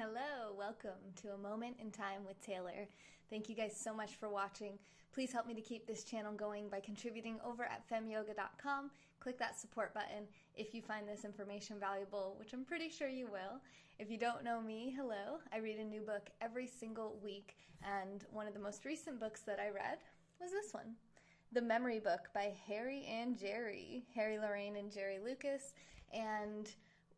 Hello, welcome to A Moment in Time with Taylor. Thank you guys so much for watching. Please help me to keep this channel going by contributing over at femyoga.com. Click that support button if you find this information valuable, which I'm pretty sure you will. If you don't know me, hello. I read a new book every single week, and one of the most recent books that I read was this one. The Memory Book by Harry and Jerry, Harry Lorraine and Jerry Lucas. And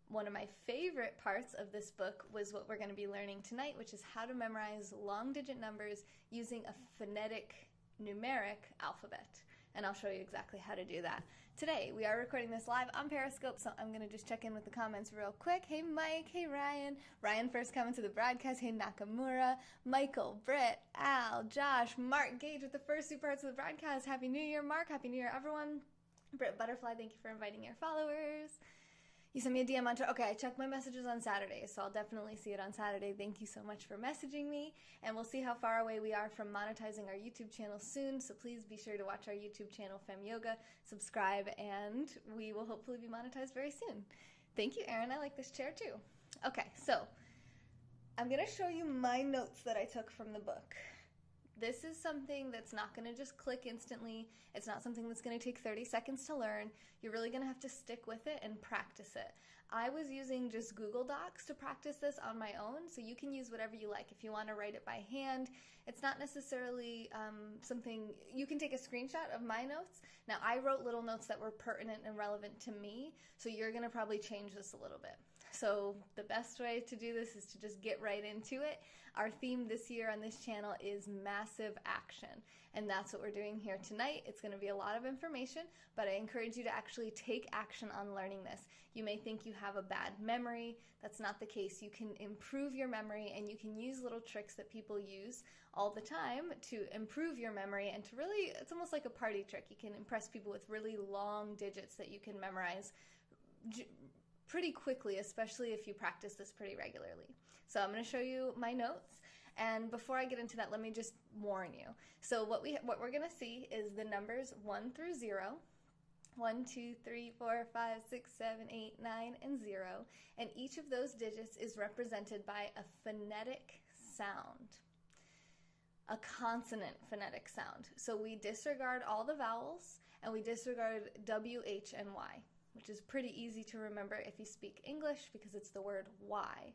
one of my favorite parts of this book was what we're going to be learning tonight, which is how to memorize long-digit numbers using a phonetic numeric alphabet. And I'll show you exactly how to do that. Today, we are recording this live on Periscope, so I'm going to just check in with the comments real quick. Hey Mike, hey Ryan. Ryan first comment to the broadcast. Hey Nakamura, Michael, Britt, Al, Josh, Mark Gage with the first two parts of the broadcast. Happy New Year, Mark. Happy New Year, everyone. Britt Butterfly, thank you for inviting your followers. You sent me a DM on Twitter. Okay, I check my messages on Saturday, so I'll definitely see it on Saturday. Thank you so much for messaging me, and we'll see how far away we are from monetizing our YouTube channel soon, so please be sure to watch our YouTube channel, Fem Yoga, subscribe, and we will hopefully be monetized very soon. Thank you, Erin. I like this chair, too. Okay, so I'm going to show you my notes that I took from the book. This is something that's not going to just click instantly. It's not something that's going to take 30 seconds to learn. You're really going to have to stick with it and practice it. I was using just Google Docs to practice this on my own, so you can use whatever you like. If you want to write it by hand, it's not necessarily something, you can take a screenshot of my notes. Now, I wrote little notes that were pertinent and relevant to me, so you're going to probably change this a little bit. So the best way to do this is to just get right into it. Our theme this year on this channel is massive action, and that's what we're doing here tonight. It's going to be a lot of information, but I encourage you to actually take action on learning this. You may think you have a bad memory. That's not the case. You can improve your memory, and you can use little tricks that people use all the time to improve your memory and to really, it's almost like a party trick. You can impress people with really long digits that you can memorize pretty quickly, especially if you practice this pretty regularly. So I'm going to show you my notes, and before I get into that, let me just warn you. So what we're going to see is the numbers 1 through 0. 1, 2, 3, 4, 5, 6, 7, 8, 9, and 0. And each of those digits is represented by a phonetic sound, a consonant phonetic sound. So we disregard all the vowels, and we disregard W, H, and Y, which is pretty easy to remember if you speak English because it's the word Y,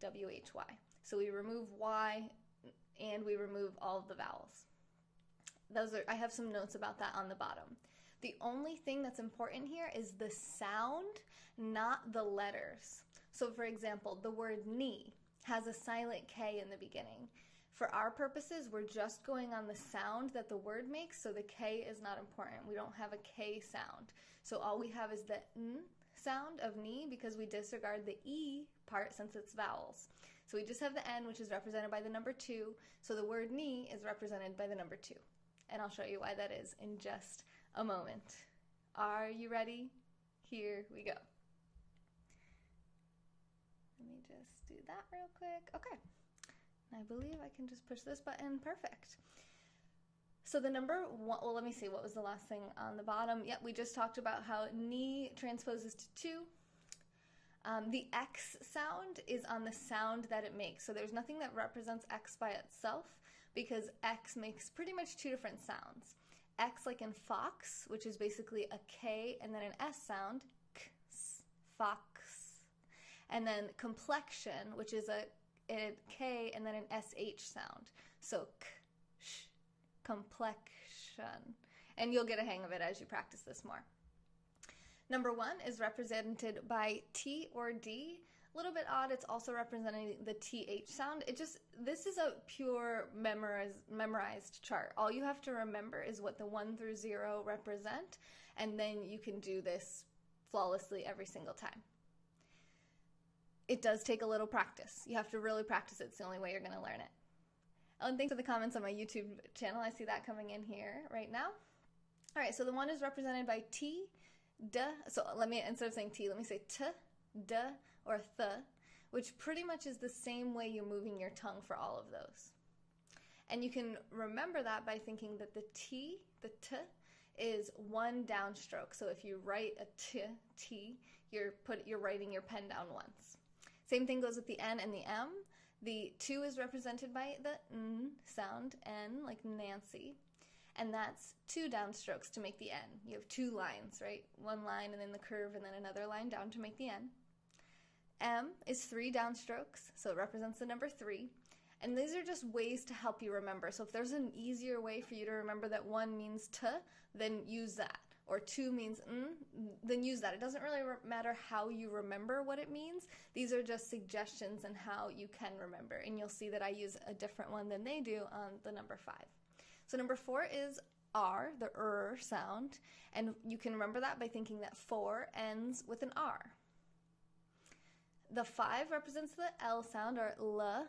W-H-Y. So we remove Y and we remove all of the vowels. I have some notes about that on the bottom. The only thing that's important here is the sound, not the letters. So for example, the word knee has a silent K in the beginning. For our purposes, we're just going on the sound that the word makes, so the K is not important. We don't have a K sound. So all we have is the N sound of knee because we disregard the E part since it's vowels. So we just have the N, which is represented by the number 2, so the word knee is represented by the number 2. And I'll show you why that is in just a moment. Are you ready? Here we go. Let me just do that real quick. Okay. I believe I can just push this button. Perfect. So the number 1, well, let me see, what was the last thing on the bottom? Yep, we just talked about how knee transposes to 2. The X sound is on the sound that it makes. So there's nothing that represents X by itself because X makes pretty much 2 different sounds. X like in fox, which is basically a K and then an S sound, K, fox. And then complexion, which is a K and then an SH sound. So k, sh, complexion. And you'll get a hang of it as you practice this more. Number 1 is represented by T or D. A little bit odd, it's also representing the TH sound. This is a pure memorized chart. All you have to remember is what the 1 through 0 represent, and then you can do this flawlessly every single time. It does take a little practice. You have to really practice it. It's the only way you're going to learn it. Oh, and thanks for the comments on my YouTube channel. I see that coming in here right now. All right, so the 1 is represented by T, D. So let me, instead of saying T, let me say T, D, or Th, which pretty much is the same way you're moving your tongue for all of those. And you can remember that by thinking that the T, the T, is 1 downstroke. So if you write a T, you're writing your pen down once. Same thing goes with the N and the M. The 2 is represented by the N sound, N, like Nancy. And that's 2 downstrokes to make the N. You have 2 lines, right? 1 line and then the curve and then another line down to make the N. M is 3 downstrokes, so it represents the number 3. And these are just ways to help you remember. So if there's an easier way for you to remember that 1 means T, then use that. Or 2 means N, then use that. It doesn't really matter how you remember what it means. These are just suggestions on how you can remember. And you'll see that I use a different one than they do on the number 5. So number 4 is R, the sound. And you can remember that by thinking that 4 ends with an R. The 5 represents the L sound, or L.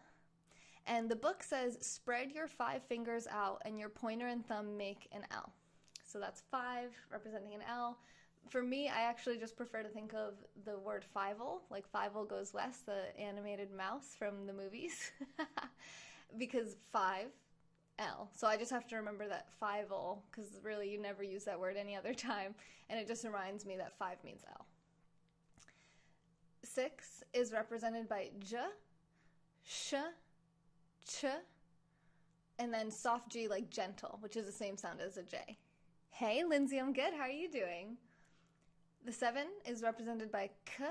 And the book says, spread your 5 fingers out and your pointer and thumb make an L. So that's 5 representing an L. For me, I actually just prefer to think of the word Fievel, like Fievel Goes West, the animated mouse from the movies, because 5, L. So I just have to remember that Fievel, because really you never use that word any other time, and it just reminds me that 5 means L. 6 is represented by J, Sh, Ch, and then soft G like gentle, which is the same sound as a J. Hey, Lindsay, I'm good. How are you doing? The 7 is represented by K,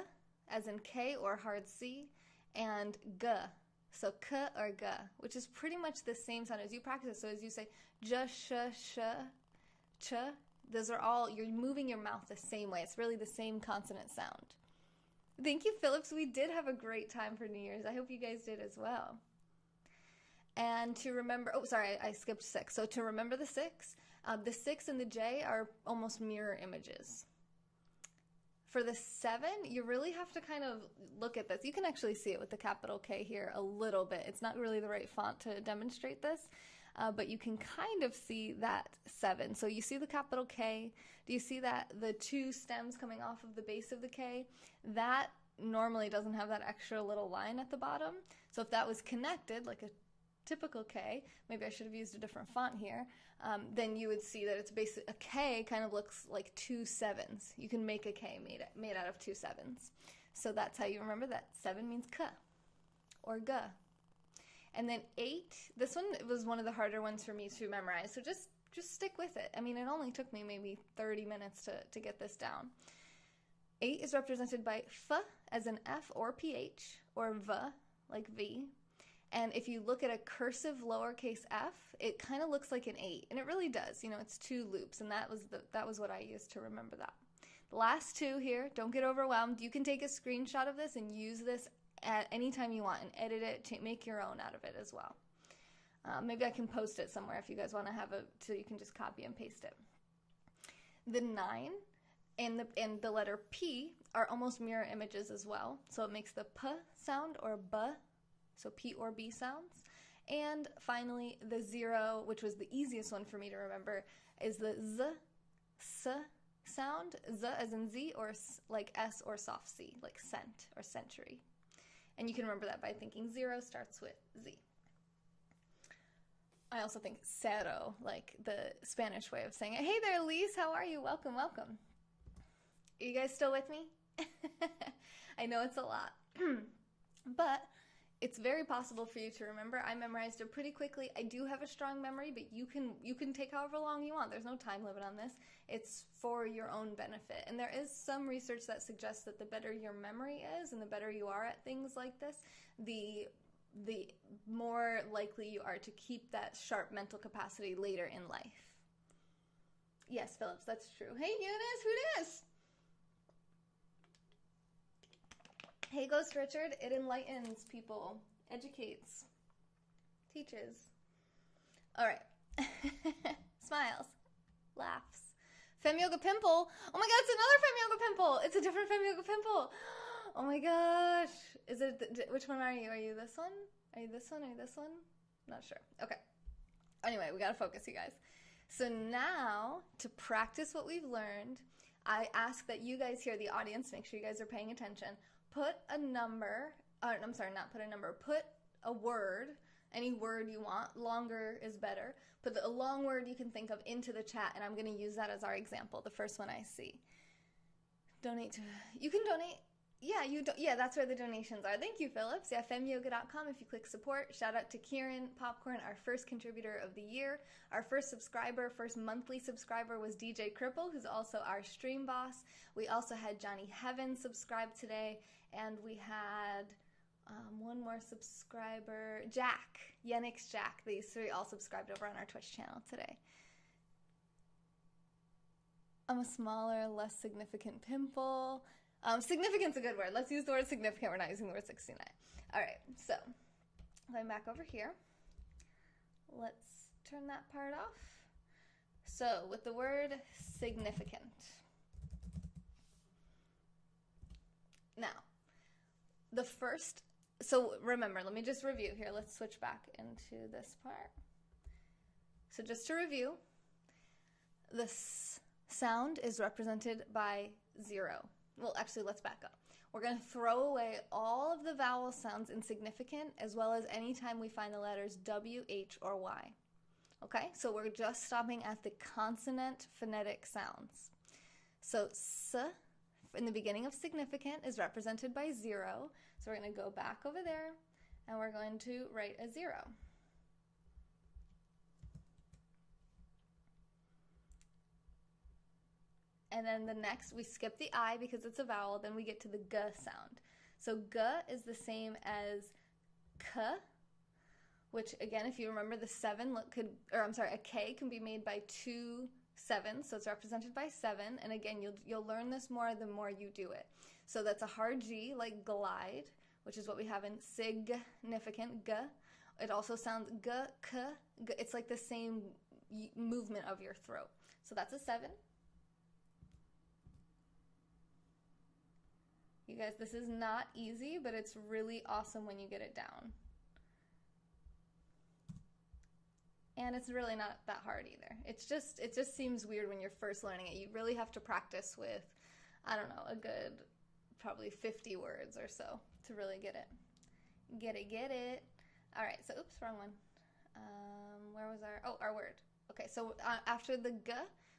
as in K or hard C, and G, so K or G, which is pretty much the same sound as you practice. So as you say J, Sh, Sh, Ch, those are all, you're moving your mouth the same way. It's really the same consonant sound. Thank you, Phillips. We did have a great time for New Year's. I hope you guys did as well. And to remember, oh, sorry, I skipped 6. So to remember the 6 and the J are almost mirror images. For the 7, you really have to kind of look at this. You can actually see it with the capital K here a little bit. It's not really the right font to demonstrate this, but you can kind of see that 7. So you see the capital K. Do you see that the 2 stems coming off of the base of the K? That normally doesn't have that extra little line at the bottom. So if that was connected, like a typical K, maybe I should have used a different font here, then you would see that it's basically, a K kind of looks like 2 7s. You can make a K made out of 2 7s. So that's how you remember that 7 means K or G. And then 8, this one was one of the harder ones for me to memorize, so just stick with it. I mean, it only took me maybe 30 minutes to get this down. 8 is represented by F as an F or PH, or V, like V. And if you look at a cursive lowercase f, it kind of looks like an 8, and it really does. You know, it's 2 loops, and that was what I used to remember that. The last 2 here, don't get overwhelmed. You can take a screenshot of this and use this at any time you want and edit it to make your own out of it as well. Maybe I can post it somewhere if you guys want to have it, so you can just copy and paste it. The 9 and the letter P are almost mirror images as well. So it makes the P sound or B, so P or B sounds. And finally, the 0, which was the easiest one for me to remember, is the Z, S sound, Z as in Z, or like S or soft C, like cent or century. And you can remember that by thinking 0 starts with Z. I also think cero, like the Spanish way of saying it. Hey there, Lise, how are you? Welcome, welcome. Are you guys still with me? I know it's a lot, but it's very possible for you to remember. I memorized it pretty quickly. I do have a strong memory, but you can take however long you want. There's no time limit on this. It's for your own benefit. And there is some research that suggests that the better your memory is and the better you are at things like this, the more likely you are to keep that sharp mental capacity later in life. Yes, Phillips, that's true. Hey, Eunice, who dis? Hey, Ghost Richard, it enlightens people, educates, teaches. All right. Smiles, laughs. Fem Yoga Pimple. Oh my God, it's another Fem Yoga Pimple. It's a different Fem Yoga Pimple. Oh my gosh. Is it, which one are you? Are you this one? Are you this one? Are you this one? Not sure. Okay. Anyway, we got to focus, you guys. So now, to practice what we've learned, I ask that you guys here, the audience, make sure you guys are paying attention. Put a number, I'm sorry, not put a number, put a word, any word you want, longer is better. Put a long word you can think of into the chat, and I'm going to use that as our example, the first one I see. Donate to, you can donate Yeah, yeah, that's where the donations are. Thank you, Phillips. Yeah, femyoga.com if you click support. Shout out to Kieran Popcorn, our first contributor of the year. Our first monthly subscriber was DJ Cripple, who's also our stream boss. We also had Johnny Heaven subscribe today, and we had one more subscriber, Jack, Yenix Jack. These three all subscribed over on our Twitch channel today. I'm a smaller, less significant pimple. Significant's a good word. Let's use the word significant. We're not using the word 69. All right, so going back over here, let's turn that part off. So with the word significant. Now, so remember, let me just review here. Let's switch back into this part. So just to review, this sound is represented by 0. Well, actually, let's back up. We're going to throw away all of the vowel sounds in significant, as well as any time we find the letters W, H, or Y. Okay, so we're just stopping at the consonant phonetic sounds. So S in the beginning of significant is represented by 0. So we're going to go back over there, and we're going to write a 0. And then the next, we skip the I because it's a vowel, then we get to the G sound. So G is the same as K, which again, if you remember the 7, a K can be made by 2 7s, so it's represented by 7. And again, you'll learn this more the more you do it. So that's a hard G, like glide, which is what we have in significant, G. It also sounds G, K, G. It's like the same movement of your throat. So that's a 7. You guys, this is not easy, but it's really awesome when you get it down. And it's really not that hard either. It just seems weird when you're first learning it. You really have to practice with, I don't know, a good probably 50 words or so to really get it. Get it. All right, so oops, wrong one. Where was our word? Okay, so after the G,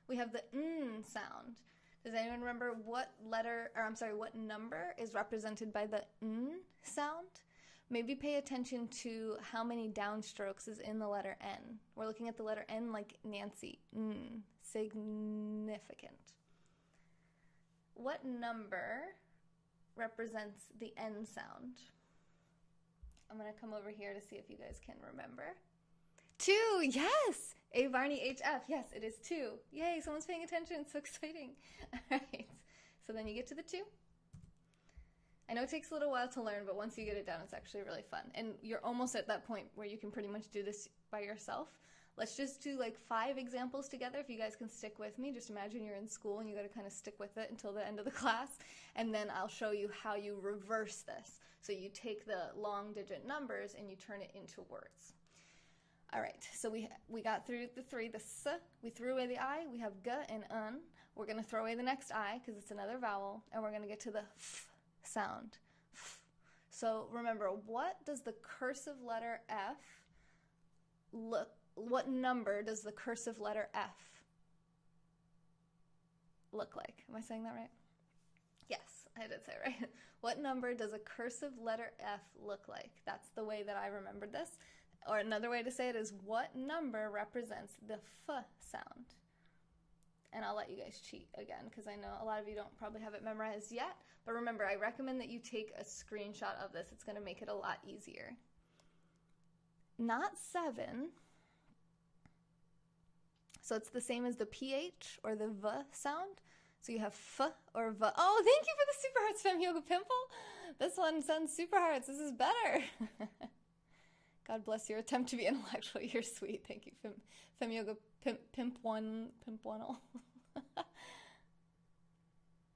we have the N sound. Does anyone remember what number is represented by the N sound? Maybe pay attention to how many downstrokes is in the letter N. We're looking at the letter N like Nancy. N, significant. What number represents the N sound? I'm going to come over here to see if you guys can remember. 2, yes! A Varney HF, yes, it is 2. Yay, someone's paying attention, it's so exciting. All right, so then you get to the 2. I know it takes a little while to learn, but once you get it down, it's actually really fun. And you're almost at that point where you can pretty much do this by yourself. Let's just do like 5 examples together if you guys can stick with me. Just imagine you're in school and you got to kind of stick with it until the end of the class. And then I'll show you how you reverse this. So you take the long digit numbers and you turn it into words. All right, so we got through the 3, the S, we threw away the I, we have G and UN. We're going to throw away the next I because it's another vowel, and we're going to get to the F sound. F. So remember, what does the cursive letter F what number does the cursive letter F look like? Am I saying that right? Yes, I did say it right. What number does a cursive letter F look like? That's the way that I remembered this. Or another way to say it is, what number represents the F sound? And I'll let you guys cheat again, because I know a lot of you don't probably have it memorized yet. But remember, I recommend that you take a screenshot of this. It's going to make it a lot easier. Not 7. So it's the same as the PH or the V sound. So you have F or V. Oh, thank you for the Super Hearts, Fem Yoga Pimple. This one sends Super Hearts. This is better. God bless your attempt to be intellectual. You're sweet. Thank you, Fem Yoga Pimp One.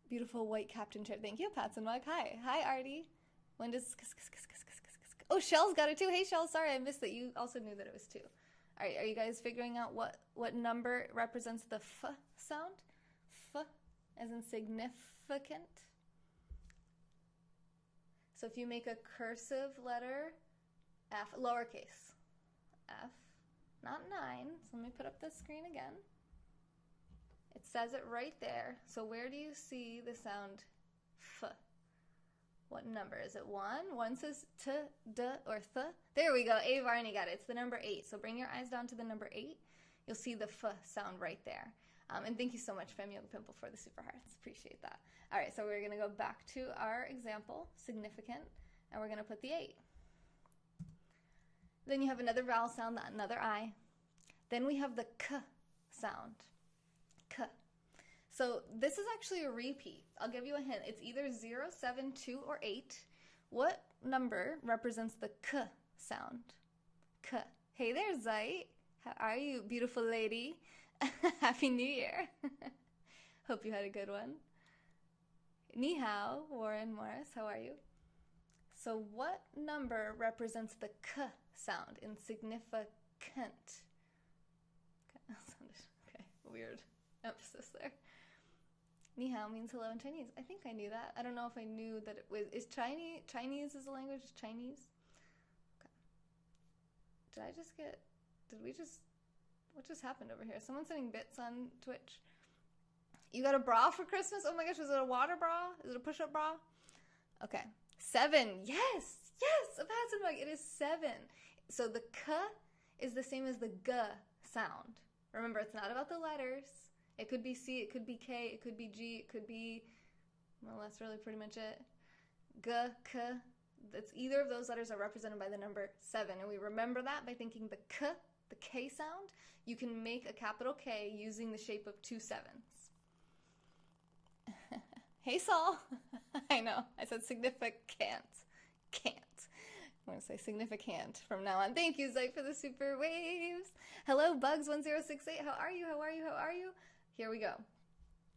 Beautiful white captain chip. Thank you, Pats and Mug. Hi, Artie. When does oh, Shell's got it too. Hey, Shell. Sorry, I missed that. You also knew that it was 2. All right, are you guys figuring out what number represents the F sound? F, as in significant. So if you make a cursive letter F, lowercase f, not 9. So let me put up the screen again. It says it right there. So where do you see the sound F? What number? Is it 1? 1 says t, d, or th. There we go. Varney got it. It's the number 8. So bring your eyes down to the number 8. You'll see the f sound right there. And thank you so much, Fem Yoga Pimple, for the super hearts. Appreciate that. All right, so we're going to go back to our example, significant, and we're going to put the 8. Then you have another vowel sound, another I. Then we have the k sound. K. So this is actually a repeat. I'll give you a hint. It's either 0, 7, 2, or 8. What number represents the k sound? K. Hey there, Zait. How are you, beautiful lady? Happy New Year. Hope you had a good one. Ni hao, Warren Morris. How are you? So what number represents the k sound in significant? Okay, weird emphasis there. Ni hao means hello in Chinese. I think I knew that. I don't know if I knew that it was. Is Chinese is a language? Chinese? Okay. What just happened over here? Someone's sending bits on Twitch. You got a bra for Christmas? Oh my gosh, is it a water bra? Is it a push-up bra? Okay. 7. Yes, a passive mug. It is 7. So the k is the same as the g sound. Remember, it's not about the letters. It could be C, it could be K, it could be G, it could be, well, that's really pretty much it. G, K, that's either of those letters are represented by the number 7. And we remember that by thinking the K, the K sound, you can make a capital K using the shape of 2 7s. Hey, Saul. I know, I said significant. Can't. I'm going to say significant from now on. Thank you, Zay, for the super waves. Hello, Bugs1068. How are you? How are you? How are you? Here we go.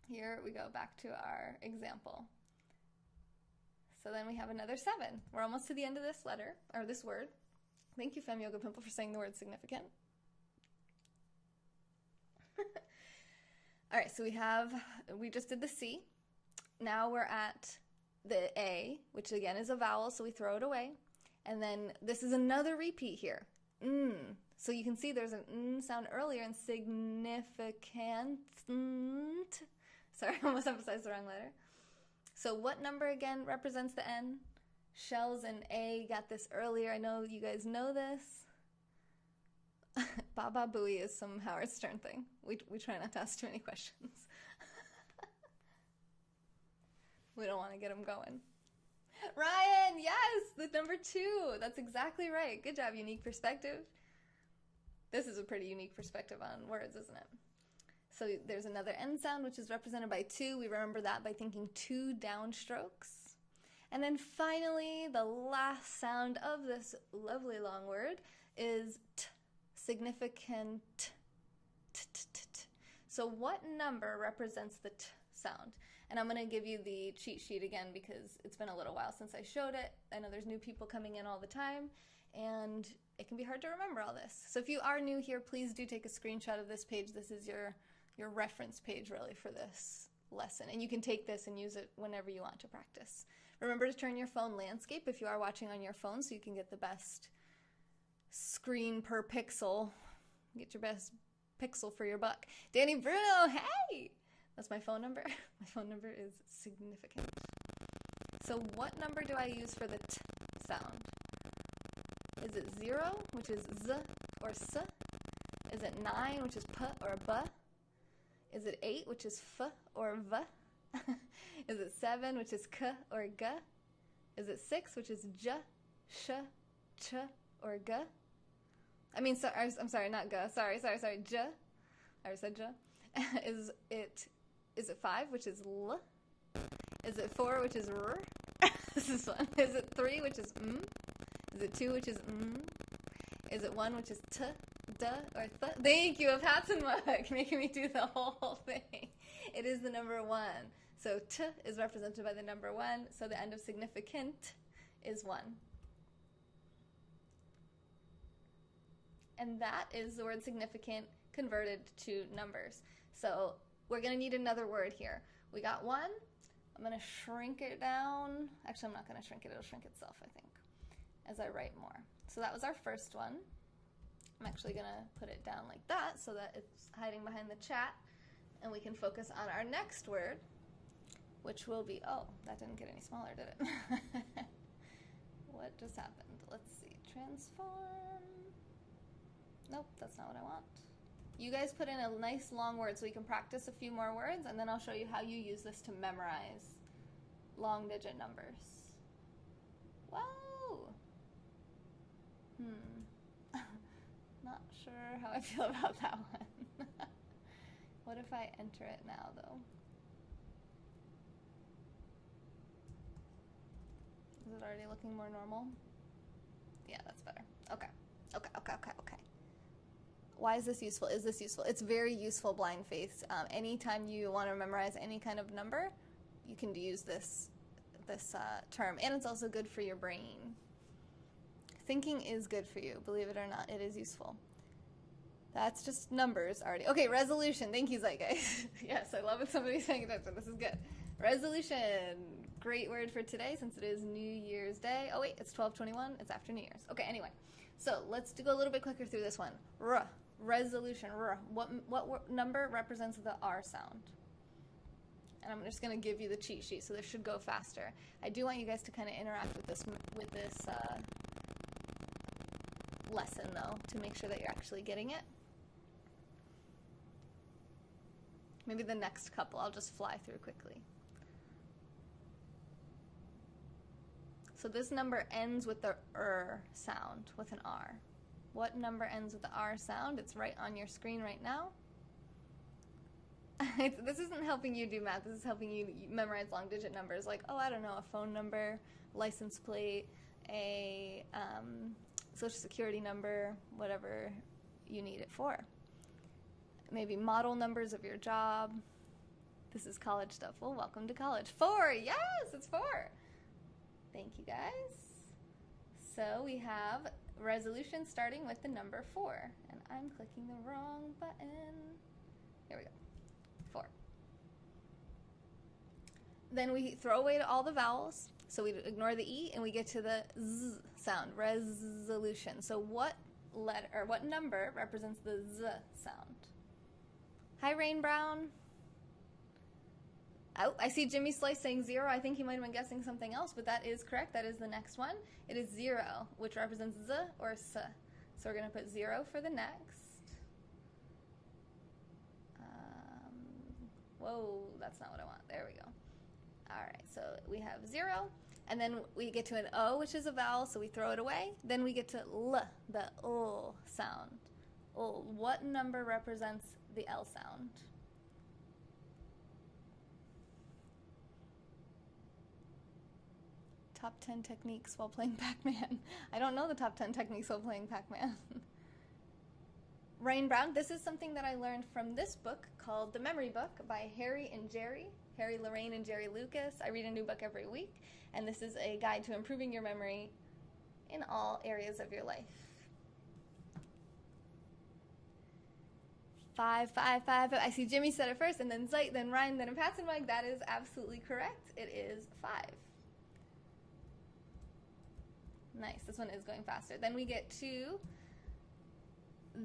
Here we go back to our example. So then we have another 7. We're almost to the end of this letter, or this word. Thank you, Fem Yoga Pimple, for saying the word significant. All right, so we just did the C. Now we're at the A, which again is a vowel, so we throw it away. And then this is another repeat here. So you can see there's an sound earlier in significant. Sorry, I almost emphasized the wrong letter. So what number again represents the N? Shells and A got this earlier. I know you guys know this. Baba Booey is some Howard Stern thing. We try not to ask too many questions. We don't want to get them going. Ryan, yes, the number 2. That's exactly right. Good job, unique perspective. This is a pretty unique perspective on words, isn't it? So there's another N sound, which is represented by 2. We remember that by thinking 2 downstrokes. And then finally, the last sound of this lovely long word is t, significant. So what number represents the t sound? And I'm going to give you the cheat sheet again because it's been a little while since I showed it. I know there's new people coming in all the time, and it can be hard to remember all this. So if you are new here, please do take a screenshot of this page. This is your reference page, really, for this lesson. And you can take this and use it whenever you want to practice. Remember to turn your phone landscape if you are watching on your phone so you can get the best screen per pixel. Get your best pixel for your buck. Danny Bruno, hey! That's my phone number. My phone number is significant. So what number do I use for the t sound? Is it 0, which is z or s? Is it 9, which is p or b? Is it 8, which is f or v? Is it 7, which is k or g? Is it 6, which is j, sh, ch, or g? I mean, so, I'm sorry, not g. Sorry, j. I said j. Is it 5, which is l? Is it 4, which is r? This is fun. Is it 3, which is m? Is it 2, which is m? Is it 1, which is t, d, or th? Thank you, a Pats and Mug, making me do the whole thing. It is the number 1. So t is represented by the number 1, so the end of significant is 1. And that is the word significant converted to numbers. So we're going to need another word here. We got 1. I'm going to shrink it down. Actually, I'm not going to shrink it. It'll shrink itself, I think, as I write more. So that was our first one. I'm actually going to put it down like that so that it's hiding behind the chat, and we can focus on our next word, which will be, oh, that didn't get any smaller, did it? What just happened? Let's see, transform. Nope, that's not what I want. You guys put in a nice long word so we can practice a few more words, and then I'll show you how you use this to memorize long digit numbers. Whoa! Not sure how I feel about that one. What if I enter it now, though? Is it already looking more normal? Yeah, that's better. Okay. Why is this useful? Is this useful? It's very useful, blind faith. Anytime you want to memorize any kind of number, you can use this term. And it's also good for your brain. Thinking is good for you. Believe it or not, it is useful. That's just numbers already. Okay, resolution. Thank you, Zeitgeist. Yes, I love it. Somebody's paying attention. This is good. Resolution. Great word for today since it is New Year's Day. Oh, wait, it's 12/21. It's after New Year's. Okay, anyway. So let's go a little bit quicker through this one. Resolution. What number represents the R sound? And I'm just going to give you the cheat sheet, so this should go faster. I do want you guys to kind of interact with this lesson, though, to make sure that you're actually getting it. Maybe the next couple I'll just fly through quickly. So this number ends with the sound, with an R. What number ends with the R sound? It's right on your screen right now. This isn't helping you do math. This is helping you memorize long digit numbers like, oh, I don't know, a phone number, license plate, a social security number, whatever you need it for. Maybe model numbers of your job. This is college stuff. Well, welcome to college. 4, yes, it's 4. Thank you, guys. So we have resolution starting with the number 4. And I'm clicking the wrong button. Here we go. 4. Then we throw away all the vowels. So we ignore the E and we get to the Z sound, resolution. So what letter or what number represents the Z sound? Hi, Rain Brown. Oh, I see Jimmy Slice saying 0. I think he might have been guessing something else, but that is correct. That is the next one. It is 0, which represents Z or S. So we're going to put 0 for the next. Whoa, that's not what I want. There we go. All right, so we have 0, and then we get to an O, which is a vowel, so we throw it away. Then we get to L, the L sound. L. What number represents the L sound? Top 10 techniques while playing Pac-Man. I don't know the top 10 techniques while playing Pac-Man. Rain Brown, this is something that I learned from this book called The Memory Book by Harry and Jerry. Harry Lorraine and Jerry Lucas. I read a new book every week, and this is a guide to improving your memory in all areas of your life. 5, 5, 5. I see Jimmy said it first, and then Zeit, then Ryan, then Patsenweg. That is absolutely correct. It is 5. Nice. This one is going faster. Then we get to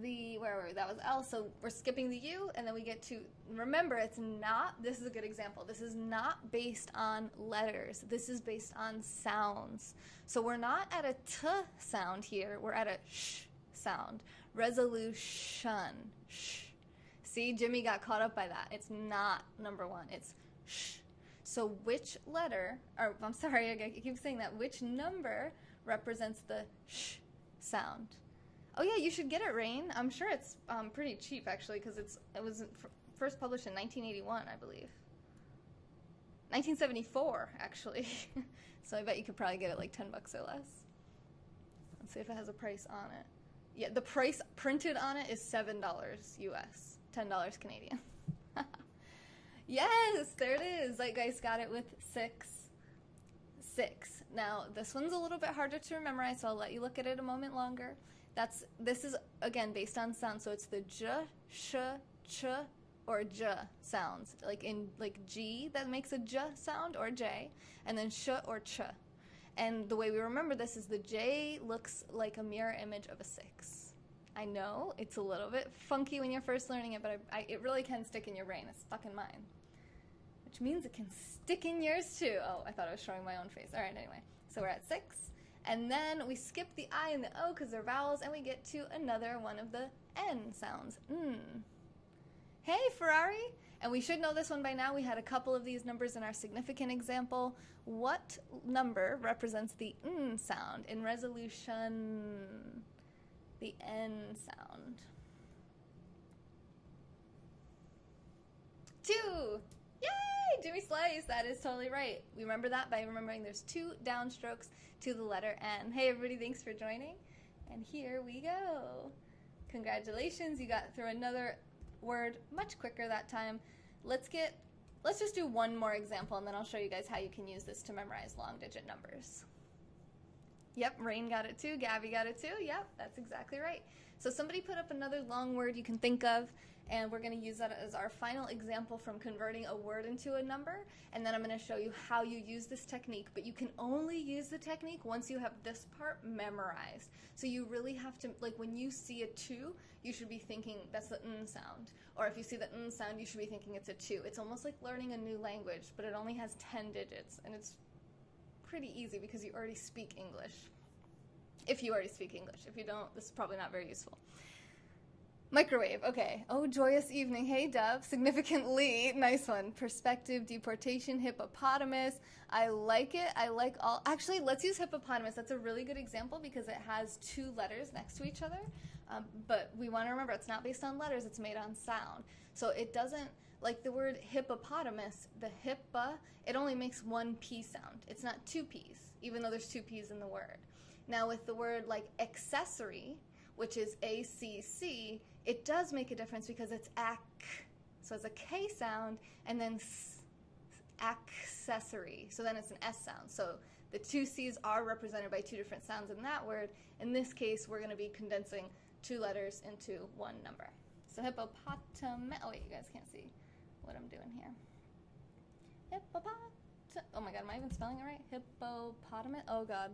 the, where were we? That was L, so we're skipping the U, and then we get to, remember, it's not, this is a good example, this is not based on letters, this is based on sounds. So we're not at a T sound here, we're at a sh sound. Resolution, sh. See, Jimmy got caught up by that. It's not number 1, it's sh. So which letter, or I'm sorry, I keep saying that, which number represents the sh sound? Oh yeah, you should get it, Rain. I'm sure it's pretty cheap actually, because it was first published in 1981, I believe. 1974, actually. So I bet you could probably get it like $10 or less. Let's see if it has a price on it. Yeah, the price printed on it is $7 US, $10 Canadian. Yes, there it is. Like, guys got it with 6. Now this one's a little bit harder to memorize, so I'll let you look at it a moment longer. This is again based on sound, so it's the j, sh, ch, or j sounds, like in G that makes a j sound, or J, and then sh or ch. And the way we remember this is the J looks like a mirror image of a 6. I know it's a little bit funky when you're first learning it, but it really can stick in your brain. It's stuck in mine. which means it can stick in yours too. Oh, I thought I was showing my own face. All right, anyway. So we're at 6. And then we skip the I and the O because they're vowels, and we get to another one of the N sounds. Hey, Ferrari! And we should know this one by now. We had a couple of these numbers in our significant example. What number represents the N sound in resolution? The N sound. 2! Yay! Jimmy Slice! That is totally right. We remember that by remembering there's 2 downstrokes to the letter N. Hey everybody, thanks for joining. And here we go. Congratulations, you got through another word much quicker that time. Let's just do one more example, and then I'll show you guys how you can use this to memorize long digit numbers. Yep, Rain got it too, Gabby got it too. Yep, that's exactly right. So somebody put up another long word you can think of, and we're going to use that as our final example from converting a word into a number, and then I'm going to show you how you use this technique, but you can only use the technique once you have this part memorized. So you really have to, like when you see a 2, you should be thinking that's the N sound, or if you see the N sound, you should be thinking it's a 2. It's almost like learning a new language, but it only has 10 digits, and it's pretty easy because you already speak English. If you already speak English. If you don't, this is probably not very useful. Microwave, okay. Oh, joyous evening. Hey, Dove. Significantly, nice one. Perspective, deportation, hippopotamus. I like it. I like all. Actually, let's use hippopotamus. That's a really good example because it has 2 letters next to each other. But we want to remember it's not based on letters. It's made on sound. So it doesn't, like the word hippopotamus, the hippa, it only makes 1 P sound. It's not 2 Ps, even though there's 2 Ps in the word. Now with the word like accessory, which is ACC, it does make a difference because it's ac. So it's a K sound, and then accessory. So then it's an S sound. So the 2 C's are represented by 2 different sounds in that word. In this case, we're going to be condensing 2 letters into 1 number. So hippopotamus. Oh wait, you guys can't see what I'm doing here. Hippopotamus. Oh my God, am I even spelling it right? Hippopotamus. Oh God.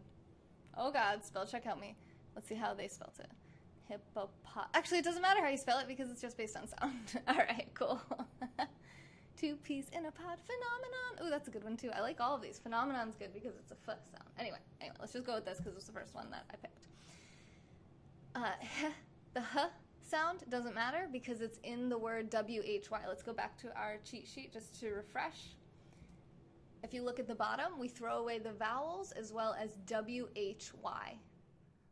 Oh God, spell check, help me. Let's see how they spelled it. Actually, it doesn't matter how you spell it because it's just based on sound. All right, cool. 2 P's in a pod, phenomenon. Ooh, that's a good one too. I like all of these. Phenomenon's good because it's a F sound. Anyway, let's just go with this because it's the first one that I picked. The H sound doesn't matter because it's in the word WHY. Let's go back to our cheat sheet just to refresh. If you look at the bottom, we throw away the vowels as well as WHY.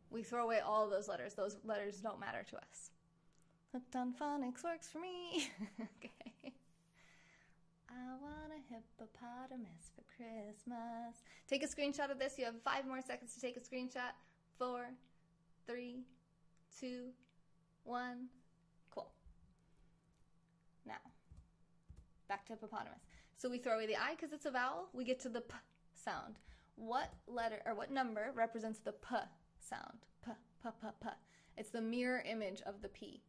We throw away all those letters. Those letters don't matter to us. Hooked on phonics works for me. Okay. I want a hippopotamus for Christmas. Take a screenshot of this. You have 5 more seconds to take a screenshot. 4, 3, 2, 1. Cool. Now, back to hippopotamus. So we throw away the I because it's a vowel. We get to the P sound. What letter or what number represents the P sound? P, P, P, P. It's the mirror image of the P.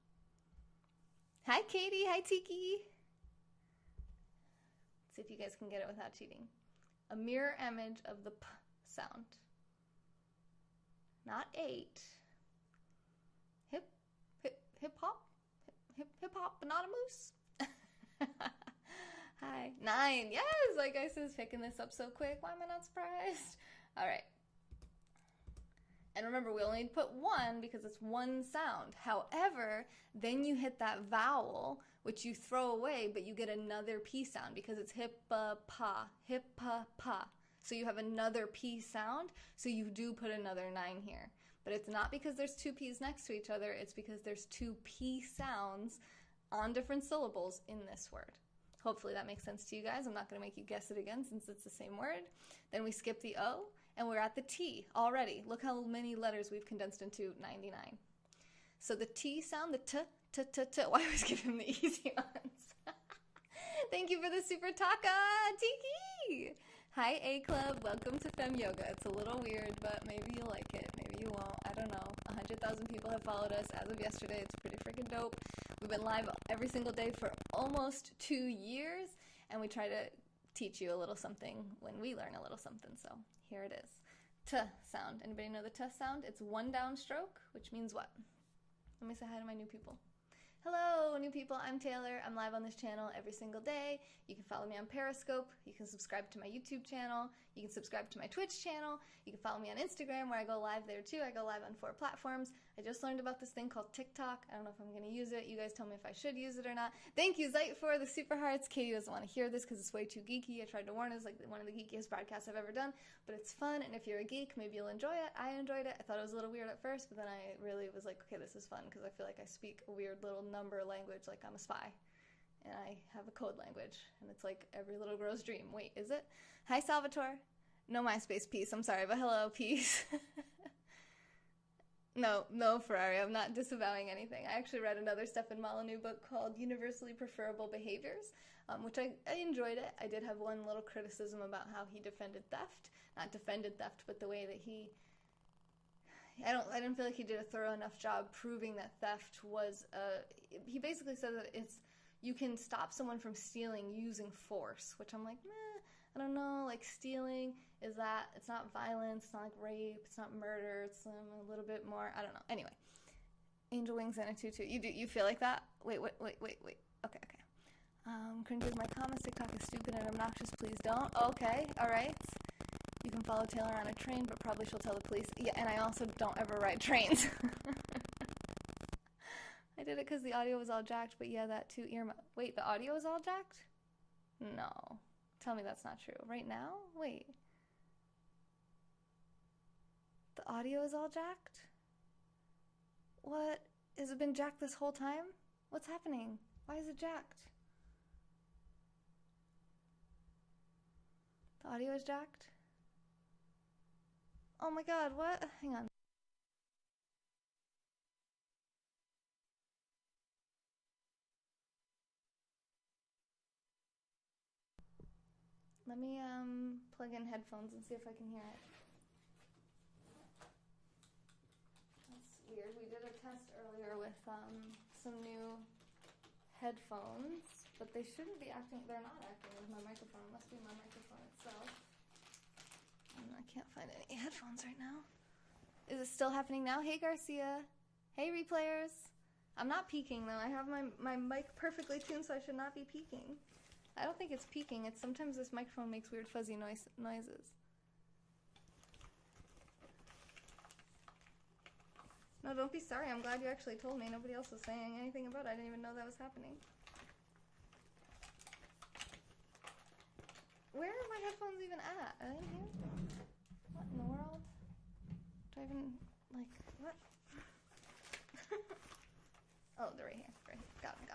Hi, Katie. Hi, Tiki. Let's see if you guys can get it without cheating. A mirror image of the P sound. Not 8. Hip, hip, hip hop. Hip, hip hop, not a moose. Hi. 9. Yes, like I said, picking this up so quick. Why am I not surprised? All right. And remember, we only put 1 because it's 1 sound. However, then you hit that vowel, which you throw away, but you get another P sound because it's hippa-pa, hippa-pa. So you have another P sound, so you do put another 9 here. But it's not because there's 2 P's next to each other, it's because there's 2 P sounds on different syllables in this word. Hopefully that makes sense to you guys. I'm not going to make you guess it again since it's the same word. Then we skip the O, and we're at the T already. Look how many letters we've condensed into 99. So the T sound, the T, T, T, T. Why always give him the easy ones? Thank you for the super taka, Tiki. Hi, A Club. Welcome to Fem Yoga. It's a little weird, but maybe you'll like it. Maybe you won't. I don't know. 100,000 people have followed us as of yesterday. It's pretty freaking dope. We've been live every single day for almost 2 years, and we try to teach you a little something when we learn a little something. So here it is. T sound. Anybody know the T sound? It's 1 downstroke, which means what? Let me say hi to my new people. Hello, new people. I'm Taylor. I'm live on this channel every single day. You can follow me on Periscope. You can subscribe to my YouTube channel. You can subscribe to my Twitch channel. You can follow me on Instagram, where I go live there too. I go live on 4 platforms. I just learned about this thing called TikTok. I don't know if I'm going to use it. You guys tell me if I should use it or not. Thank you, Zeit, for the super hearts. Katie doesn't want to hear this because it's way too geeky. I tried to warn her. It's like one of the geekiest broadcasts I've ever done, but it's fun, and if you're a geek, maybe you'll enjoy it. I enjoyed it. I thought it was a little weird at first, but then I really was like, okay, this is fun, because I feel like I speak a weird little number language, like I'm a spy, and I have a code language, and it's like every little girl's dream. Wait, is it? Hi, Salvatore. No MySpace, peace. I'm sorry, but hello, peace. No, Ferrari. I'm not disavowing anything. I actually read another Stefan Molyneux book called Universally Preferable Behaviors, which I enjoyed it. I did have one little criticism about how he defended theft. Not defended theft, but the way that I didn't feel like he did a thorough enough job proving that theft was, he basically said that you can stop someone from stealing using force, which I'm like, meh, I don't know, like stealing, it's not violence, it's not like rape, it's not murder, it's a little bit more, I don't know. Anyway, angel wings and a tutu. You feel like that? Wait. Okay. Cringes my comments, TikTok is stupid and obnoxious, please don't. Okay, alright. You can follow Taylor on a train, but probably she'll tell the police. Yeah, and I also don't ever ride trains. I did it because the audio was all jacked, but yeah, that too. Wait, the audio is all jacked? No. Tell me that's not true. Right now? Wait. The audio is all jacked? What? Has it been jacked this whole time? What's happening? Why is it jacked? The audio is jacked? Oh my god, what? Hang on. Let me plug in headphones and see if I can hear it. That's weird. We did a test earlier with some new headphones, but they shouldn't be acting, they're not acting with my microphone. It must be my microphone itself. I can't find any headphones right now. Is it still happening now? Hey, Garcia. Hey, replayers. I'm not peaking, though. I have my mic perfectly tuned, so I should not be peaking. I don't think it's peaking. It's sometimes this microphone makes weird fuzzy noises. No, don't be sorry. I'm glad you actually told me. Nobody else was saying anything about it. I didn't even know that was happening. Where are my headphones even at? Are they in here? What in the world? Do I even, like, what? Oh, they're right here. Got him.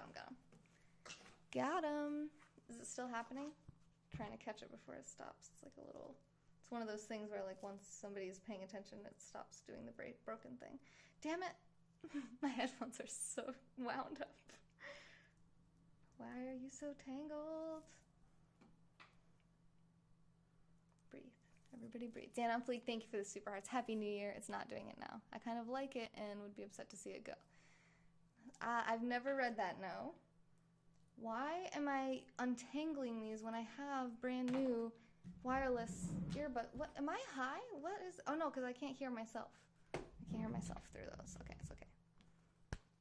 Got him. Is it still happening? I'm trying to catch it before it stops. It's like it's one of those things where, like, once somebody's paying attention, it stops doing the broken thing. Damn it. My headphones are so wound up. Why are you so tangled? Breathe. Everybody breathe. Dan on Fleek, thank you for the super hearts. Happy New Year. It's not doing it now. I kind of like it and would be upset to see it go. I've never read that, no. Why am I untangling these when I have brand new wireless earbud? What, am I high? What is, oh no, because I can't hear myself. I can't hear myself through those. Okay, it's okay.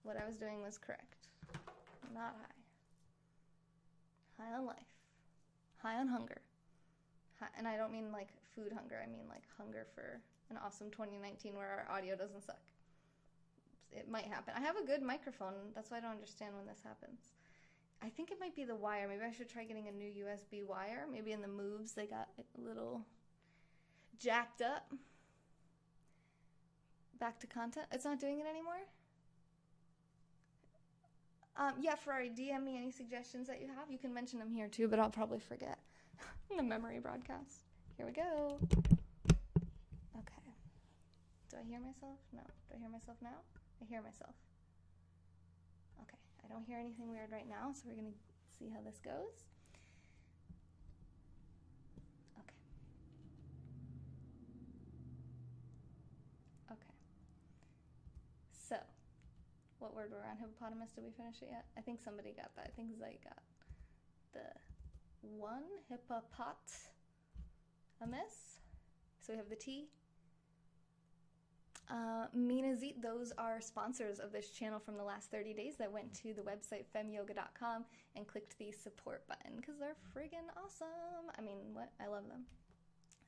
What I was doing was correct. Not high. High on life. High on hunger. And I don't mean like food hunger, I mean like hunger for an awesome 2019 where our audio doesn't suck. It might happen. I have a good microphone, that's why I don't understand when this happens. I think it might be the wire. Maybe I should try getting a new USB wire. Maybe in the moves they got it a little jacked up. Back to content. It's not doing it anymore? Yeah, Ferrari, DM me any suggestions that you have. You can mention them here too, but I'll probably forget. The memory broadcast. Here we go. Okay. Do I hear myself? No. Do I hear myself now? I hear myself. Okay. I don't hear anything weird right now, so we're going to see how this goes. Okay. Okay. So, what word we're on? Hippopotamus, did we finish it yet? I think somebody got that. I think Zay got the one. Hippopotamus. So we have the T. Mina Zeet, those are sponsors of this channel from the last 30 days that went to the website femyoga.com and clicked the support button because they're friggin' awesome. I mean, what? I love them.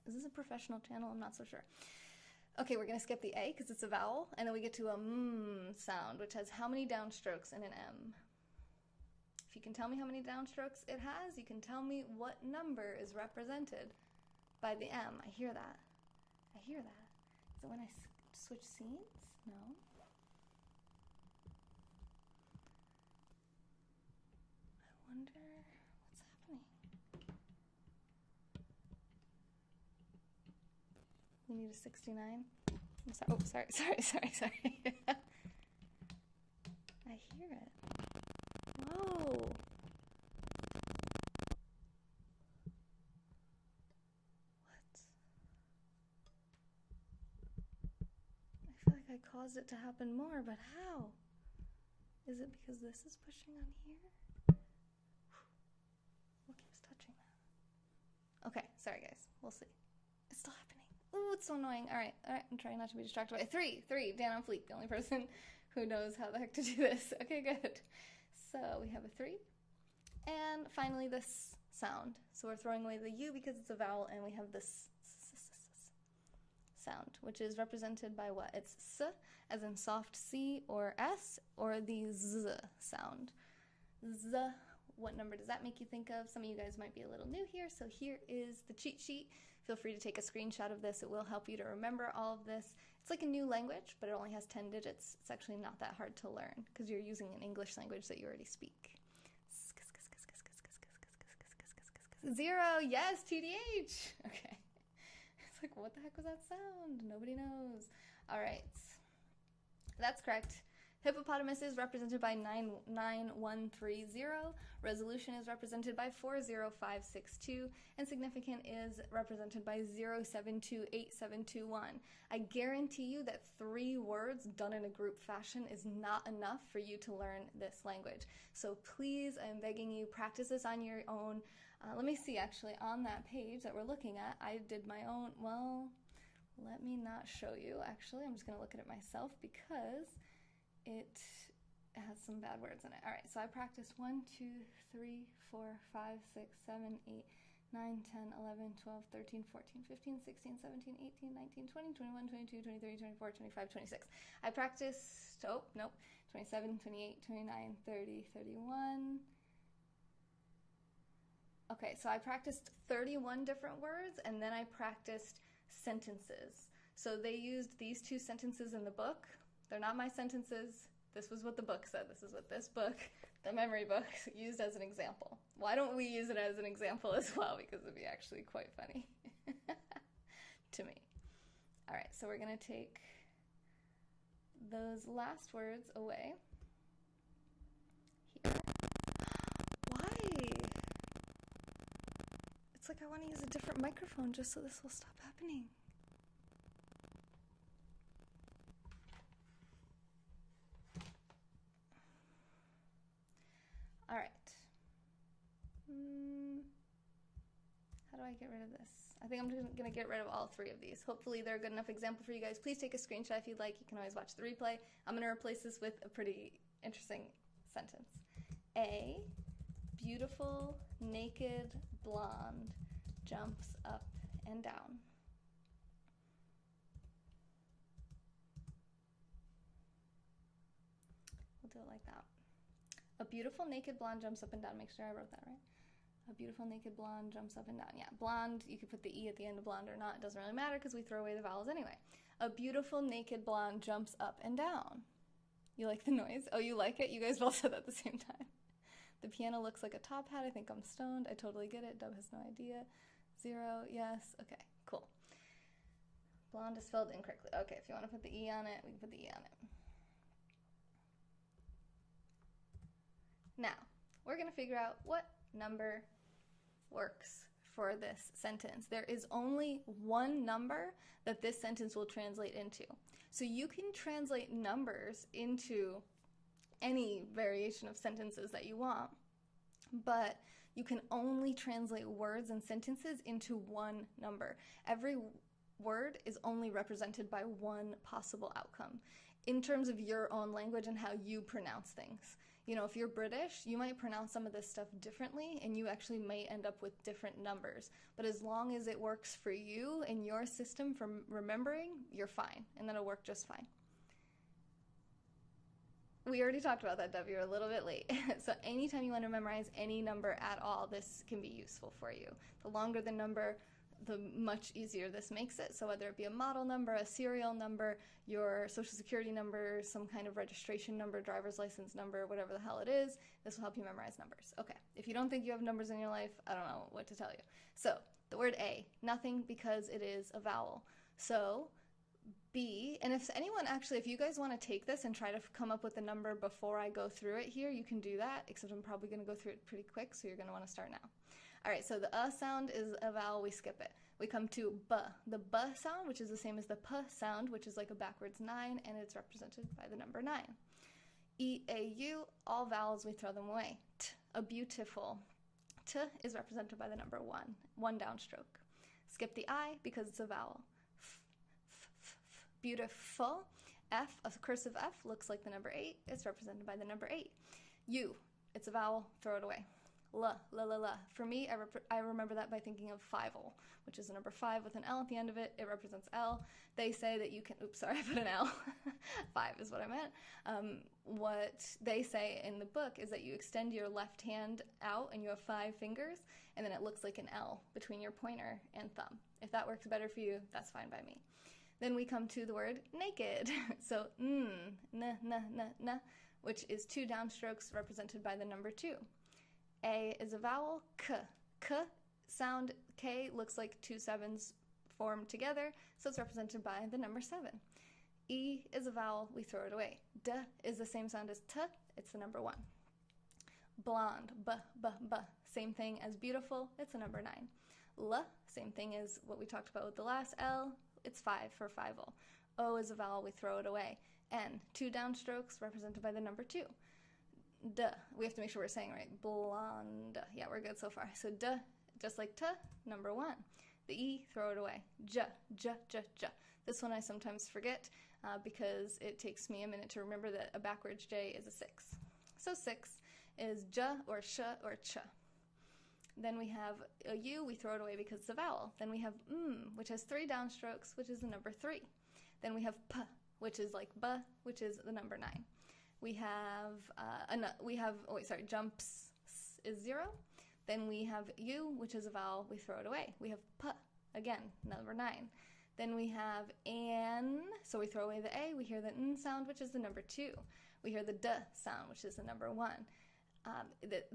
Is this a professional channel? I'm not so sure. Okay, we're going to skip the A because it's a vowel, and then we get to a sound, which has how many downstrokes in an M? If you can tell me how many downstrokes it has, you can tell me what number is represented by the M. I hear that. I hear that. Is it when I switch scenes? No. I wonder what's happening. We need a 69. I'm sorry. Oh, sorry. I hear it. Whoa. I feel like I caused it to happen more, but how? Is it because this is pushing on here? What keeps touching that? Okay, sorry guys. We'll see. It's still happening. Ooh, it's so annoying. All right. I'm trying not to be distracted by it. Three. Dan on fleek, the only person who knows how the heck to do this. Okay, good. So we have a 3. And finally this sound. So we're throwing away the U because it's a vowel, and we have this sound, which is represented by what? It's S, as in soft C, or S, or the Z sound. Z. What number does that make you think of? Some of you guys might be a little new here, so here is the cheat sheet. Feel free to take a screenshot of this. It will help you to remember all of this. It's like a new language, but it only has 10 digits. It's actually not that hard to learn because you're using an English language that you already speak. 0, yes, TDH. Okay. It's like, what the heck was that sound? Nobody knows. All right. That's correct. Hippopotamus is represented by 99130, resolution is represented by 40562, and significant is represented by 072871. I guarantee you that 3 words done in a group fashion is not enough for you to learn this language. So please, I'm begging you, practice this on your own. Let me see, actually, on that page that we're looking at, I did my own, well, let me not show you, actually. I'm just going to look at it myself because it has some bad words in it. All right, so I practiced 1, 2, 3, 4, 5, 6, 7, 8, 9, 10, 11, 12, 13, 14, 15, 16, 17, 18, 19, 20, 21, 22, 23, 24, 25, 26. I practiced, 27, 28, 29, 30, 31. Okay, so I practiced 31 different words, and then I practiced sentences. So they used these 2 sentences in the book. They're not my sentences. This was what the book said. This is what this book, the memory book, used as an example. Why don't we use it as an example as well? Because it'd be actually quite funny to me. All right, so we're going to take those last words away. Here. Why? It's like I want to use a different microphone just so this will stop happening. All right. How do I get rid of this? I think I'm just going to get rid of all 3 of these. Hopefully they're a good enough example for you guys. Please take a screenshot if you'd like. You can always watch the replay. I'm going to replace this with a pretty interesting sentence. A beautiful, naked blonde jumps up and down. We'll do it like that. A beautiful naked blonde jumps up and down. Make sure I wrote that right. A beautiful naked blonde jumps up and down. Yeah, blonde, you could put the E at the end of blonde or not. It doesn't really matter because we throw away the vowels anyway. A beautiful naked blonde jumps up and down. You like the noise? Oh, you like it? You guys both said that at the same time. The piano looks like a top hat. I think I'm stoned. I totally get it. Dub has no idea. 0, yes. Okay, cool. Blonde is spelled incorrectly. Okay, if you want to put the E on it, we can put the E on it. Now, we're going to figure out what number works for this sentence. There is only one number that this sentence will translate into. So you can translate numbers into any variation of sentences that you want, but you can only translate words and sentences into one number. Every word is only represented by one possible outcome in terms of your own language and how you pronounce things. You know, if you're British, you might pronounce some of this stuff differently and you actually may end up with different numbers. But as long as it works for you and your system for remembering, you're fine, and that'll work just fine. We already talked about that, Deb. You're a little bit late. So anytime you want to memorize any number at all, this can be useful for you. The longer the number, the much easier this makes it. So whether it be a model number, a serial number, your social security number, some kind of registration number, driver's license number, whatever the hell it is, this will help you memorize numbers. Okay, if you don't think you have numbers in your life, I don't know what to tell you. So the word A, nothing because it is a vowel. So B, and if anyone actually, if you guys want to take this and try to come up with a number before I go through it here, you can do that, except I'm probably going to go through it pretty quick, so you're going to want to start now. All right, so the sound is a vowel, we skip it. We come to B, the B sound, which is the same as the P sound, which is like a backwards 9, and it's represented by the number 9. E, A, U, all vowels, we throw them away. T, a beautiful. T is represented by the number 1, one downstroke. Skip the I because it's a vowel. Beautiful. F, a cursive F, looks like the number 8. It's represented by the number 8. U, it's a vowel, throw it away. La, la, la, la. For me, I remember that by thinking of five-ol, which is the number 5 with an L at the end of it. It represents L. They say that you can, oops, sorry, I put an L. 5 is what I meant. What they say in the book is that you extend your left hand out and you have 5 fingers, and then it looks like an L between your pointer and thumb. If that works better for you, that's fine by me. Then we come to the word naked. So, n, which is 2 downstrokes represented by the number 2. A is a vowel, k. K sound, K looks like 2 7s formed together, so it's represented by the number 7. E is a vowel, we throw it away. D is the same sound as T, it's the number 1. Blonde, B, B, B, same thing as beautiful, it's the number 9. L, same thing as what we talked about with the last L, it's 5 for five-ol. O is a vowel, we throw it away. N, 2 downstrokes represented by the number 2. D, we have to make sure we're saying right. Blonde, yeah, we're good so far. So D, just like T, number 1. The E, throw it away. J, J, J, J. This one I sometimes forget because it takes me a minute to remember that a backwards J is a 6. So 6 is J or sh or ch. Then we have a U, we throw it away because it's a vowel. Then we have which has 3 downstrokes, which is the number 3. Then we have P, which is like B, which is the number 9. We have, jumps is 0. Then we have U, which is a vowel, we throw it away. We have P, again, number 9. Then we have an, so we throw away the A, we hear the N sound, which is the number 2. We hear the D sound, which is the number 1.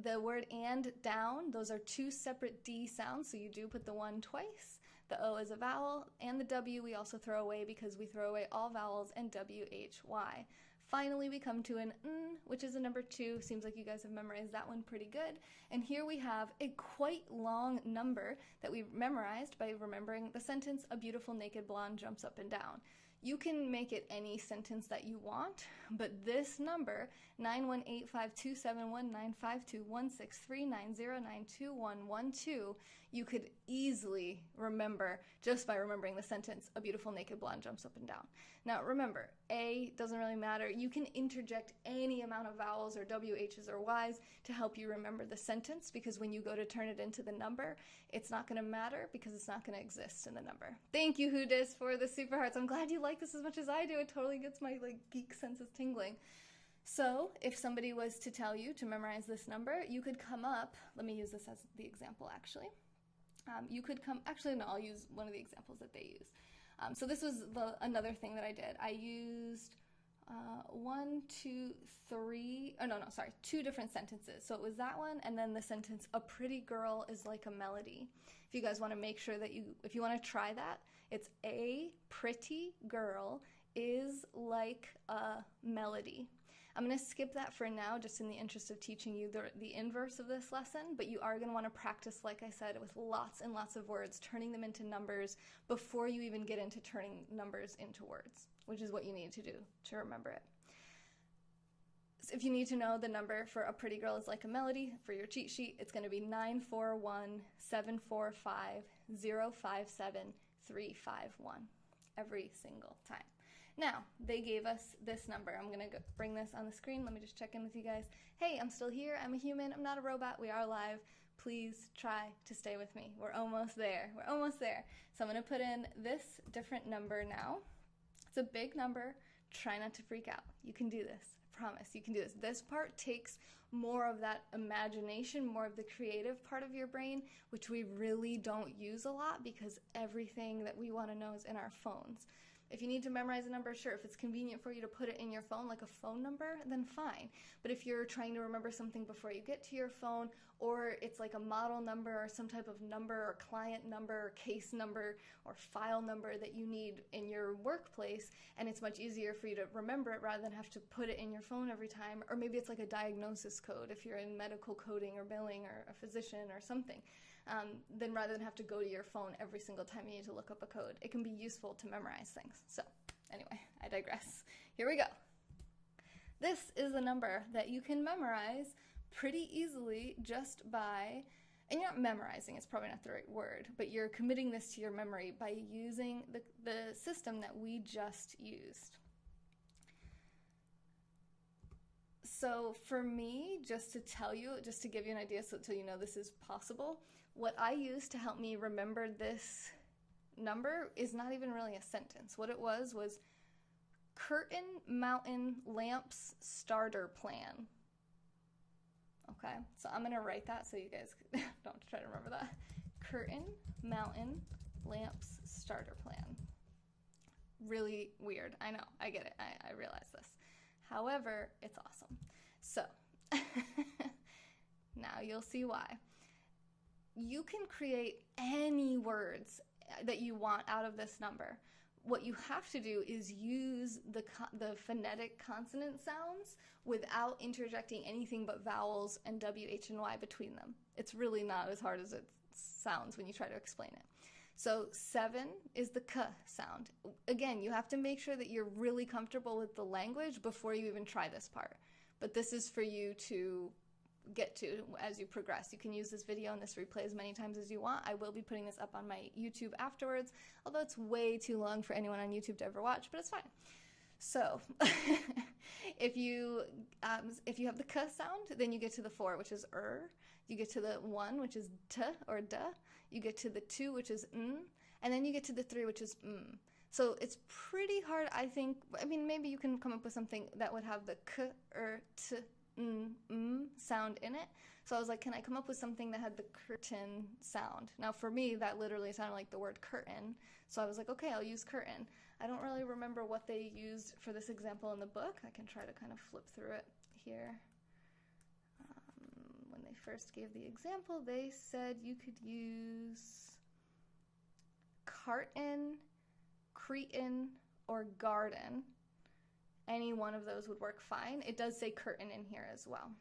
The word and, down, those are 2 separate D sounds, so you do put the 1 twice. The O is a vowel, and the W we also throw away because we throw away all vowels and W-H-Y. Finally, we come to an N, which is a number 2. Seems like you guys have memorized that one pretty good. And here we have a quite long number that we memorized by remembering the sentence, a beautiful naked blonde jumps up and down. You can make it any sentence that you want, but this number, 918-527-1952-163-9092-112, you could easily remember just by remembering the sentence, a beautiful naked blonde jumps up and down. Now remember, A doesn't really matter. You can interject any amount of vowels or WHs or Ys to help you remember the sentence, because when you go to turn it into the number, it's not going to matter because it's not going to exist in the number. Thank you, Hudis, for the super hearts. I'm glad you like this as much as I do. It totally gets my geek senses tingling. So if somebody was to tell you to memorize this number, you could come up, let me use this as the example actually. I'll use one of the examples that they use. So this was another thing that I did. I used 2 different sentences. So it was that one, and then the sentence, a pretty girl is like a melody. If you guys want to make sure that if you want to try that, it's a pretty girl is like a melody. I'm going to skip that for now, just in the interest of teaching you the inverse of this lesson, but you are going to want to practice, like I said, with lots and lots of words, turning them into numbers before you even get into turning numbers into words, which is what you need to do to remember it. So if you need to know the number for a pretty girl is like a melody for your cheat sheet, it's going to be 941-745-057 351 every single time. Now, they gave us this number. I'm going to bring this on the screen. Let me just check in with you guys. Hey, I'm still here. I'm a human. I'm not a robot. We are live. Please try to stay with me. We're almost there. We're almost there. So I'm going to put in this different number now. It's a big number. Try not to freak out. You can do this. I promise you can do this. This part takes more of that imagination, more of the creative part of your brain, which we really don't use a lot because everything that we want to know is in our phones. If you need to memorize a number, sure. If it's convenient for you to put it in your phone, like a phone number, then fine. But if you're trying to remember something before you get to your phone, or it's like a model number or some type of number or client number or case number or file number that you need in your workplace, and it's much easier for you to remember it rather than have to put it in your phone every time, or maybe it's like a diagnosis code if you're in medical coding or billing or a physician or something. Then rather than have to go to your phone every single time you need to look up a code, it can be useful to memorize things. So anyway, I digress. Here we go. This is a number that you can memorize pretty easily just by, and you're not memorizing, it's probably not the right word, but you're committing this to your memory by using the system that we just used. So for me, just to tell you, just to give you an idea so you know this is possible, what I used to help me remember this number is not even really a sentence. What it was curtain, mountain, lamps, starter plan. Okay, so I'm going to write that so you guys don't try to remember that. Curtain, mountain, lamps, starter plan. Really weird. I know. I get it. I realize this. However, it's awesome. So, now you'll see why. You can create any words that you want out of this number. What you have to do is use the phonetic consonant sounds without interjecting anything but vowels and W, H, and Y between them. It's really not as hard as it sounds when you try to explain it. So 7 is the K sound. Again, you have to make sure that you're really comfortable with the language before you even try this part. But this is for you to get to as you progress. You can use this video and this replay as many times as you want. I will be putting this up on my YouTube afterwards, although it's way too long for anyone on YouTube to ever watch, but it's fine. So if you have the K sound, then you get to the 4, which is you get to the 1, which is T or D, you get to the 2, which is N, and then you get to the 3, which is M. So it's pretty hard, I think. I mean, maybe you can come up with something that would have the K or T, sound in it. So I was like, can I come up with something that had the curtain sound? Now for me, that literally sounded like the word curtain. So I was like, okay, I'll use curtain. I don't really remember what they used for this example in the book. I can try to kind of flip through it here. When they first gave the example, they said you could use carton, cretin, or garden. Any one of those would work fine. It does say curtain in here as well.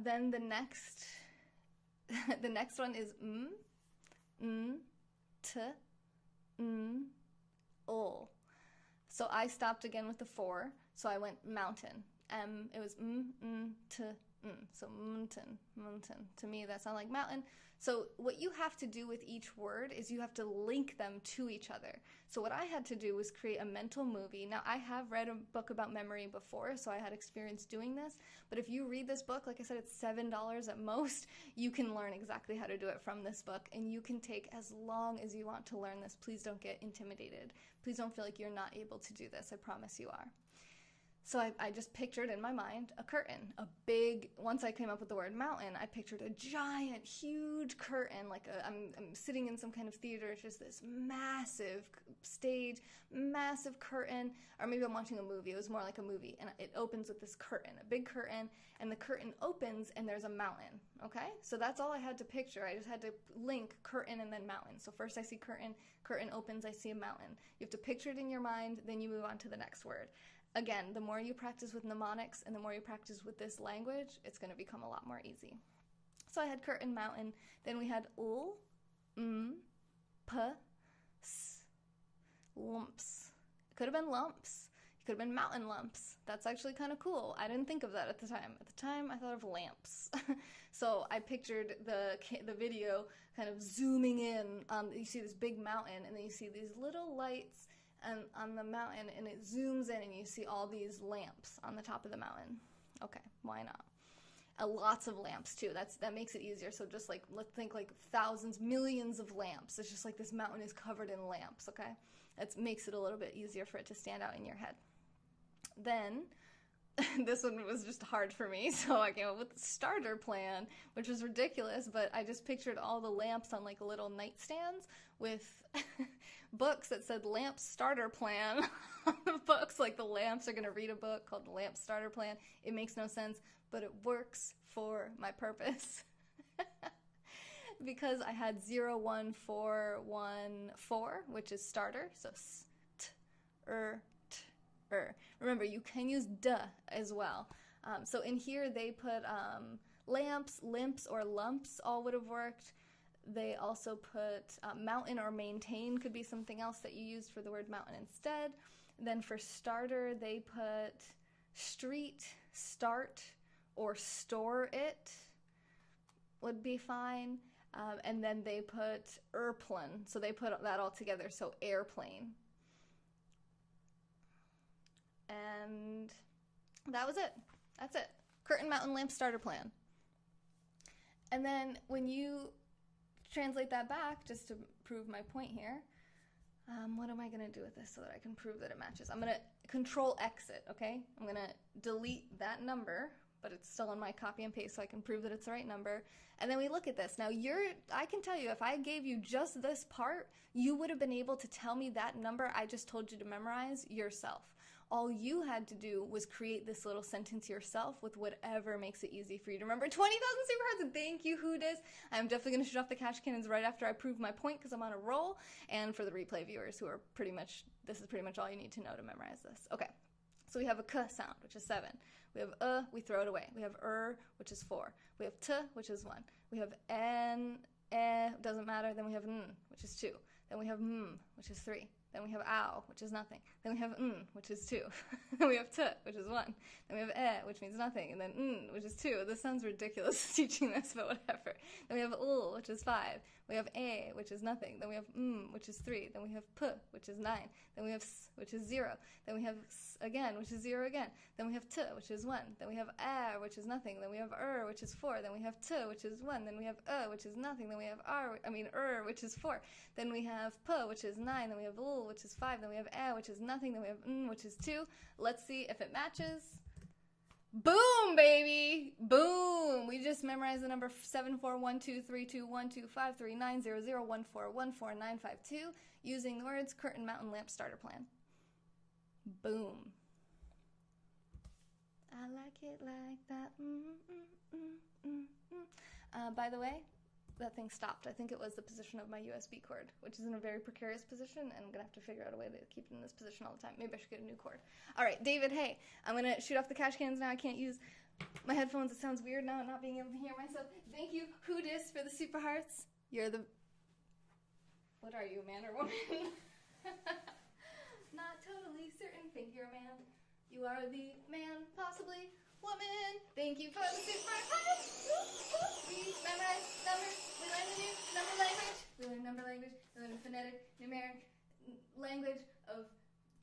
Then the next one is t, ul. So I stopped again with the 4. So I went mountain. It was t, so mountain. To me, that sounds like mountain. So what you have to do with each word is you have to link them to each other. So what I had to do was create a mental movie. Now, I have read a book about memory before, so I had experience doing this. But if you read this book, like I said, it's $7 at most. You can learn exactly how to do it from this book, and you can take as long as you want to learn this. Please don't get intimidated. Please don't feel like you're not able to do this. I promise you are. So I just pictured in my mind a curtain, once I came up with the word mountain, I pictured a giant, huge curtain, like I'm sitting in some kind of theater, it's just this massive stage, massive curtain, or maybe I'm watching a movie, it was more like a movie, and it opens with this curtain, a big curtain, and the curtain opens and there's a mountain, okay? So that's all I had to picture, I just had to link curtain and then mountain. So first I see curtain, curtain opens, I see a mountain. You have to picture it in your mind, then you move on to the next word. Again, the more you practice with mnemonics and the more you practice with this language, it's going to become a lot more easy. So I had curtain, mountain. Then we had ul, p, s, lumps. It could have been lumps. It could have been mountain lumps. That's actually kind of cool. I didn't think of that at the time. At the time, I thought of lamps. So I pictured the video kind of zooming in. You see this big mountain, and then you see these little lights on the mountain, and it zooms in, and you see all these lamps on the top of the mountain. Okay, why not? Lots of lamps too. That makes it easier. So just like, let's think like thousands, millions of lamps. It's just like this mountain is covered in lamps. Okay, that makes it a little bit easier for it to stand out in your head. Then this one was just hard for me, so I came up with the starter plan, which was ridiculous, but I just pictured all the lamps on like little nightstands with books that said lamp starter plan on the books. Like the lamps are going to read a book called the lamp starter plan. It makes no sense, but it works for my purpose. Because I had 01414, which is starter, so Remember, you can use duh as well. So in here they put lamps, limps, or lumps all would have worked. They also put mountain or maintain could be something else that you used for the word mountain instead. Then for starter, they put street, start, or store it would be fine. And then they put airplane, so they put that all together, so airplane. And that was it. That's it. Curtain mountain lamp starter plan. And then when you translate that back, just to prove my point here, what am I going to do with this so that I can prove that it matches? I'm going to Control exit, okay? I'm going to delete that number, but it's still in my copy and paste so I can prove that it's the right number. And then we look at this. Now, I can tell you, if I gave you just this part, you would have been able to tell me that number I just told you to memorize yourself. All you had to do was create this little sentence yourself with whatever makes it easy for you to remember. 20,000 super hearts, and thank you, Who Dis. I'm definitely going to shoot off the cash cannons right after I prove my point because I'm on a roll. And for the replay viewers who are this is pretty much all you need to know to memorize this. Okay, so we have a k sound, which is 7. We have we throw it away. We have which is 4. We have t, which is 1. We have n, doesn't matter. Then we have n, which is 2. Then we have m, which is 3. Then we have ow, which is nothing. Then we have which is 2. Then we have t, which is 1. Then we have which means nothing. And then which is 2. This sounds ridiculous teaching this, but whatever. Then we have which is 5. We have a, which is nothing. Then we have which is 3. Then we have p, which is 9. Then we have s, which is 0. Then we have s again, which is 0 again. Then we have t, which is 1. Then we have which is nothing. Then we have which is 4. Then we have t, which is 1. Then we have which is nothing. Then we have which is 4. Then we have p, which is 9. Then we have which is 5. Then we have which is nothing. Then we have which is 2. Let's see if it matches. Boom, baby! Boom! We just memorized the number 741232125390014141495 using the words curtain mountain lamp starter plan. Boom. I like it like that. By the way, that thing stopped. I think it was the position of my USB cord, which is in a very precarious position, and I'm going to have to figure out a way to keep it in this position all the time. Maybe I should get a new cord. All right, David, hey, I'm going to shoot off the cash cans now. I can't use my headphones. It sounds weird now, not being able to hear myself. Thank you, Who Dis, for the super hearts. You're the... What are you, man or woman? Not totally certain. Think you're a man. You are the man, possibly woman. Thank you for the super hearts. We memorize numbers. We learn the new number language. We learn number language. We learn phonetic, numeric language of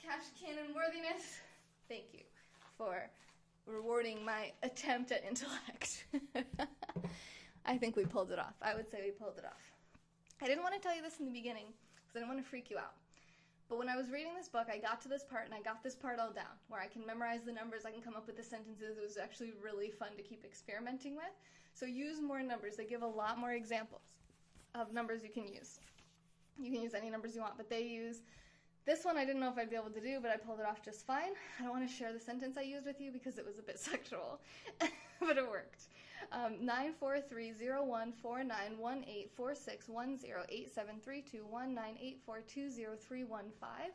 cash cannon worthiness. Thank you for rewarding my attempt at intellect. I think we pulled it off. I would say we pulled it off. I didn't want to tell you this in the beginning because I didn't want to freak you out. But when I was reading this book, I got to this part, and I got this part all down, where I can memorize the numbers, I can come up with the sentences. It was actually really fun to keep experimenting with. So use more numbers. They give a lot more examples of numbers you can use. You can use any numbers you want, but they use... This one I didn't know if I'd be able to do, but I pulled it off just fine. I don't want to share the sentence I used with you because it was a bit sexual, but it worked. 943-01-49-1846-10-8732-1984-20315.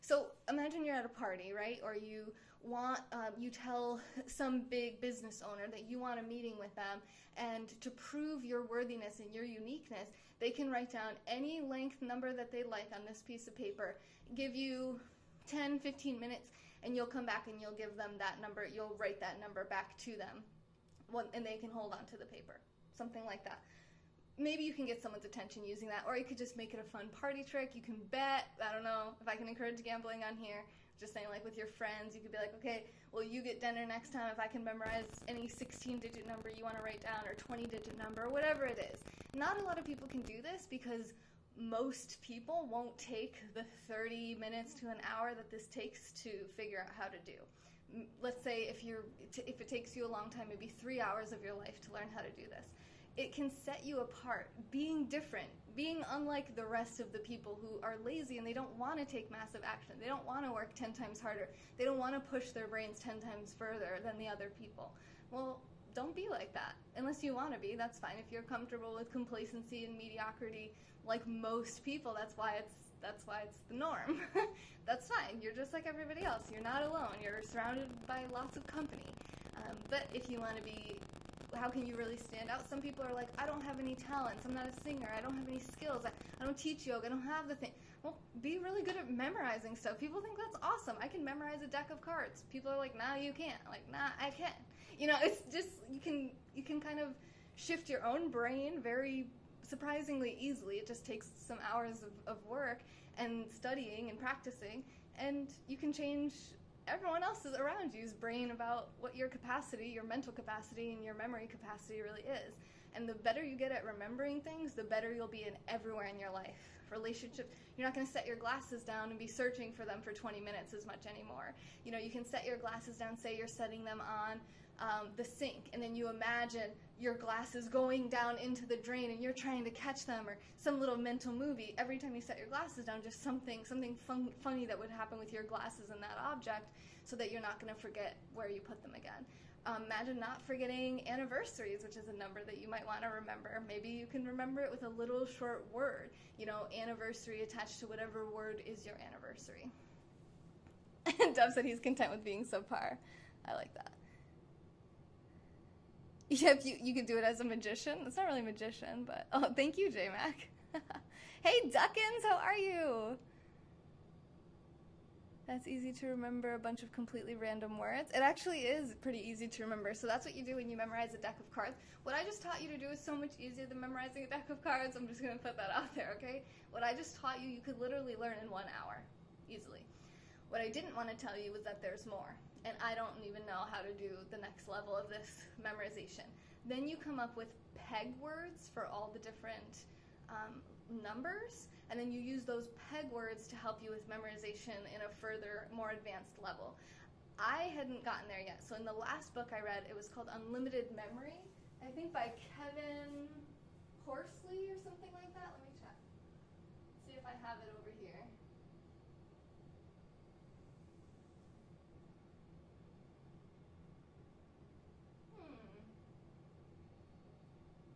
So imagine you're at a party, right? Or you want, you tell some big business owner that you want a meeting with them, and to prove your worthiness and your uniqueness, they can write down any length number that they like on this piece of paper, give you 10, 15 minutes, and you'll come back and you'll give them that number, you'll write that number back to them, and they can hold on to the paper, something like that. Maybe you can get someone's attention using that, or you could just make it a fun party trick. You can bet, I don't know if I can encourage gambling on here, just saying, like, with your friends, you could be like, okay, well, you get dinner next time if I can memorize any 16-digit number you want to write down, or 20-digit number, or whatever it is. Not a lot of people can do this because most people won't take the 30 minutes to an hour that this takes to figure out how to do. Let's say if it takes you a long time, maybe 3 hours of your life to learn how to do this. It can set you apart, being different, being unlike the rest of the people who are lazy and they don't want to take massive action. They don't want to work 10 times harder. They don't want to push their brains 10 times further than the other people. Well, don't be like that. Unless you want to be, that's fine. If you're comfortable with complacency and mediocrity, like most people, that's why it's the norm. That's fine. You're just like everybody else. You're not alone. You're surrounded by lots of company. But if you want to be, how can you really stand out? Some people are like, I don't have any talents. I'm not a singer. I don't have any skills. I don't teach yoga. I don't have the thing. Well, be really good at memorizing stuff. People think that's awesome. I can memorize a deck of cards. People are like, nah, you can't. I'm like, nah, I can. You know, it's just, you can kind of shift your own brain very surprisingly easily. It just takes some hours of work and studying and practicing, and you can change everyone else's around you's brain about what your capacity, your mental capacity, and your memory capacity really is. And the better you get at remembering things, the better you'll be in everywhere in your life. Relationships, you're not going to set your glasses down and be searching for them for 20 minutes as much anymore. You know, you can set your glasses down, say you're setting them on the sink, and then you imagine your glasses going down into the drain and you're trying to catch them, or some little mental movie. Every time you set your glasses down, just something funny that would happen with your glasses and that object, so that you're not going to forget where you put them again. Imagine not forgetting anniversaries, which is a number that you might want to remember. Maybe you can remember it with a little short word. You know, anniversary attached to whatever word is your anniversary. Dove said he's content with being subpar. I like that. Yep, you could do it as a magician. It's not really a magician, but... Oh, thank you, J-Mac. Hey, Duckins, how are you? That's easy to remember, a bunch of completely random words. It actually is pretty easy to remember, so that's what you do when you memorize a deck of cards. What I just taught you to do is so much easier than memorizing a deck of cards. I'm just going to put that out there, okay? What I just taught you, you could literally learn in 1 hour, easily. What I didn't want to tell you was that there's more, and I don't even know how to do the next level of this memorization. Then you come up with peg words for all the different numbers, and then you use those peg words to help you with memorization in a further, more advanced level. I hadn't gotten there yet, so in the last book I read, it was called Unlimited Memory, I think by Kevin Horsley or something like that. Let me check. See if I have it over here.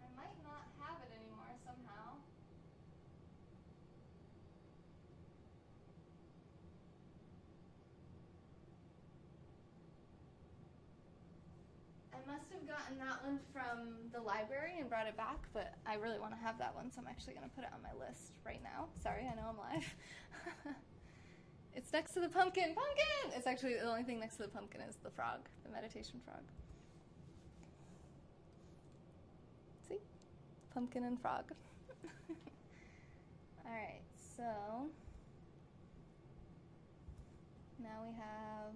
I might not have it anymore somehow. I must have gotten that one from the library and brought it back, but I really want to have that one, so I'm actually going to put it on my list right now. Sorry, I know I'm live. It's next to the pumpkin. Pumpkin! It's actually the only thing next to the pumpkin is the frog, the meditation frog. See? Pumpkin and frog. Alright, so now we have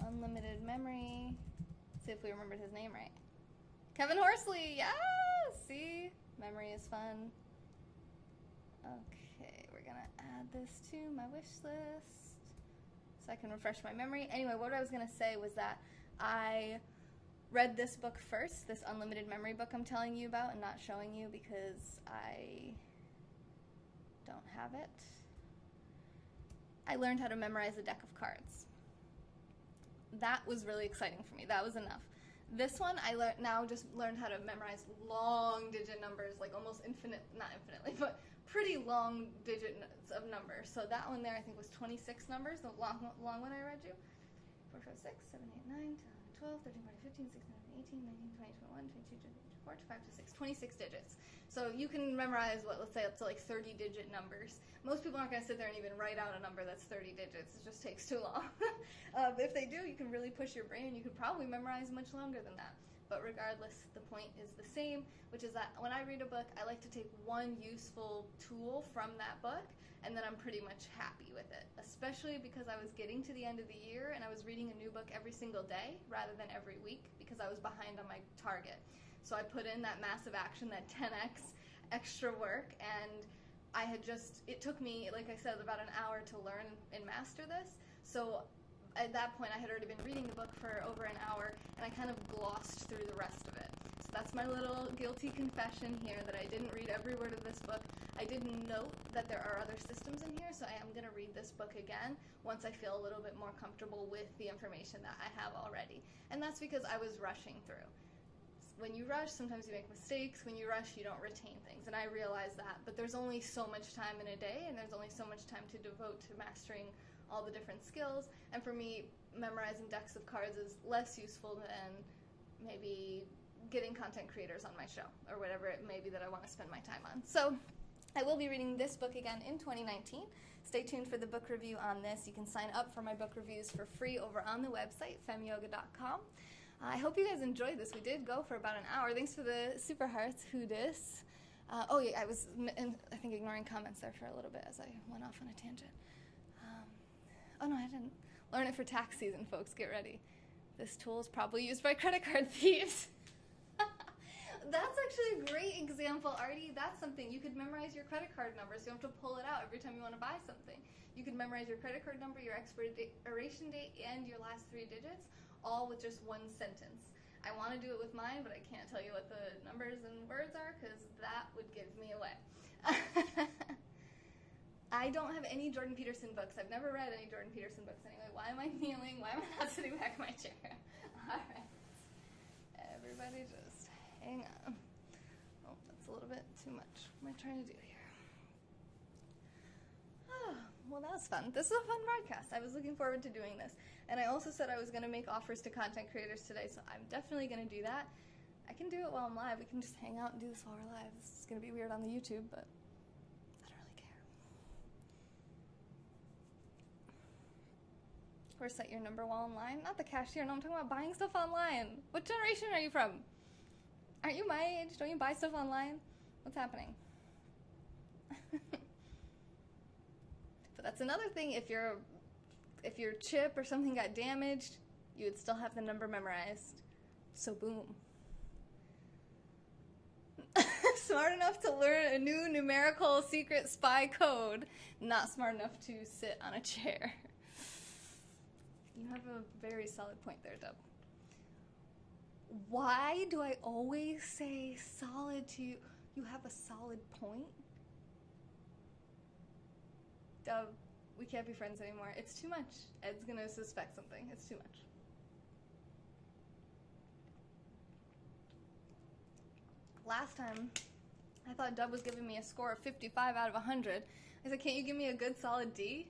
unlimited memory. Let's see if we remembered his name right. Kevin Horsley, yes! See? Memory is fun. Okay, we're gonna add this to my wish list so I can refresh my memory. Anyway, what I was gonna say was that I read this book first, this unlimited memory book I'm telling you about and not showing you because I don't have it. I learned how to memorize a deck of cards. That was really exciting for me. That was enough. This one, I now just learned how to memorize long digit numbers, like almost not infinitely, but pretty long digits of numbers. So that one there, I think, was 26 numbers, the long one I read you. 4, 5, 6, 7, 8, 9, 10, 12, 13, 14, 15, 16, 17, 18, 19, 20, 21, 22, 23, 24, 25, 26, 26 digits. So you can memorize, let's say up to like 30-digit numbers. Most people aren't going to sit there and even write out a number that's 30 digits. It just takes too long. But if they do, you can really push your brain, and you could probably memorize much longer than that. But regardless, the point is the same, which is that when I read a book, I like to take one useful tool from that book, and then I'm pretty much happy with it, especially because I was getting to the end of the year and I was reading a new book every single day rather than every week because I was behind on my target. So I put in that massive action, that 10x extra work, and it took me, like I said, about an hour to learn and master this. So at that point, I had already been reading the book for over an hour, and I kind of glossed through the rest of it. So that's my little guilty confession here, that I didn't read every word of this book. I did note that there are other systems in here, so I am going to read this book again once I feel a little bit more comfortable with the information that I have already. And that's because I was rushing through. When you rush, sometimes you make mistakes. When you rush, you don't retain things, and I realize that. But there's only so much time in a day, and there's only so much time to devote to mastering all the different skills. And for me, memorizing decks of cards is less useful than maybe getting content creators on my show, or whatever it may be that I want to spend my time on. So I will be reading this book again in 2019. Stay tuned for the book review on this. You can sign up for my book reviews for free over on the website, femyoga.com. I hope you guys enjoyed this. We did go for about an hour. Thanks for the super hearts. Who dis? Oh yeah, I was, I think, ignoring comments there for a little bit as I went off on a tangent. Oh no, I didn't. Learn it for tax season, folks. Get ready. This tool is probably used by credit card thieves. That's actually a great example, Artie. That's something. You could memorize your credit card number, so you don't have to pull it out every time you want to buy something. You could memorize your credit card number, your expiration date, and your last 3 digits, all with just one sentence. I want to do it with mine, but I can't tell you what the numbers and words are because that would give me away. I don't have any Jordan Peterson books. I've never read any Jordan Peterson books anyway. Why am I kneeling? Why am I not sitting back in my chair? All right. Everybody just hang on. Oh, that's a little bit too much. What am I trying to do here? Oh, well, that was fun. This is a fun broadcast. I was looking forward to doing this. And I also said I was going to make offers to content creators today, so I'm definitely going to do that. I can do it while I'm live. We can just hang out and do this while we're live. This is going to be weird on the YouTube, but I don't really care. Or set your number while online. Not the cashier. No, I'm talking about buying stuff online. What generation are you from? Aren't you my age? Don't you buy stuff online? What's happening? But that's another thing. If your chip or something got damaged, you would still have the number memorized. So boom. Smart enough to learn a new numerical secret spy code. Not smart enough to sit on a chair. You have a very solid point there, Dub. Why do I always say solid to you? You have a solid point? Dub, we can't be friends anymore. It's too much. Ed's gonna suspect something. It's too much. Last time, I thought Dub was giving me a score of 55 out of 100. I said, can't you give me a good solid D?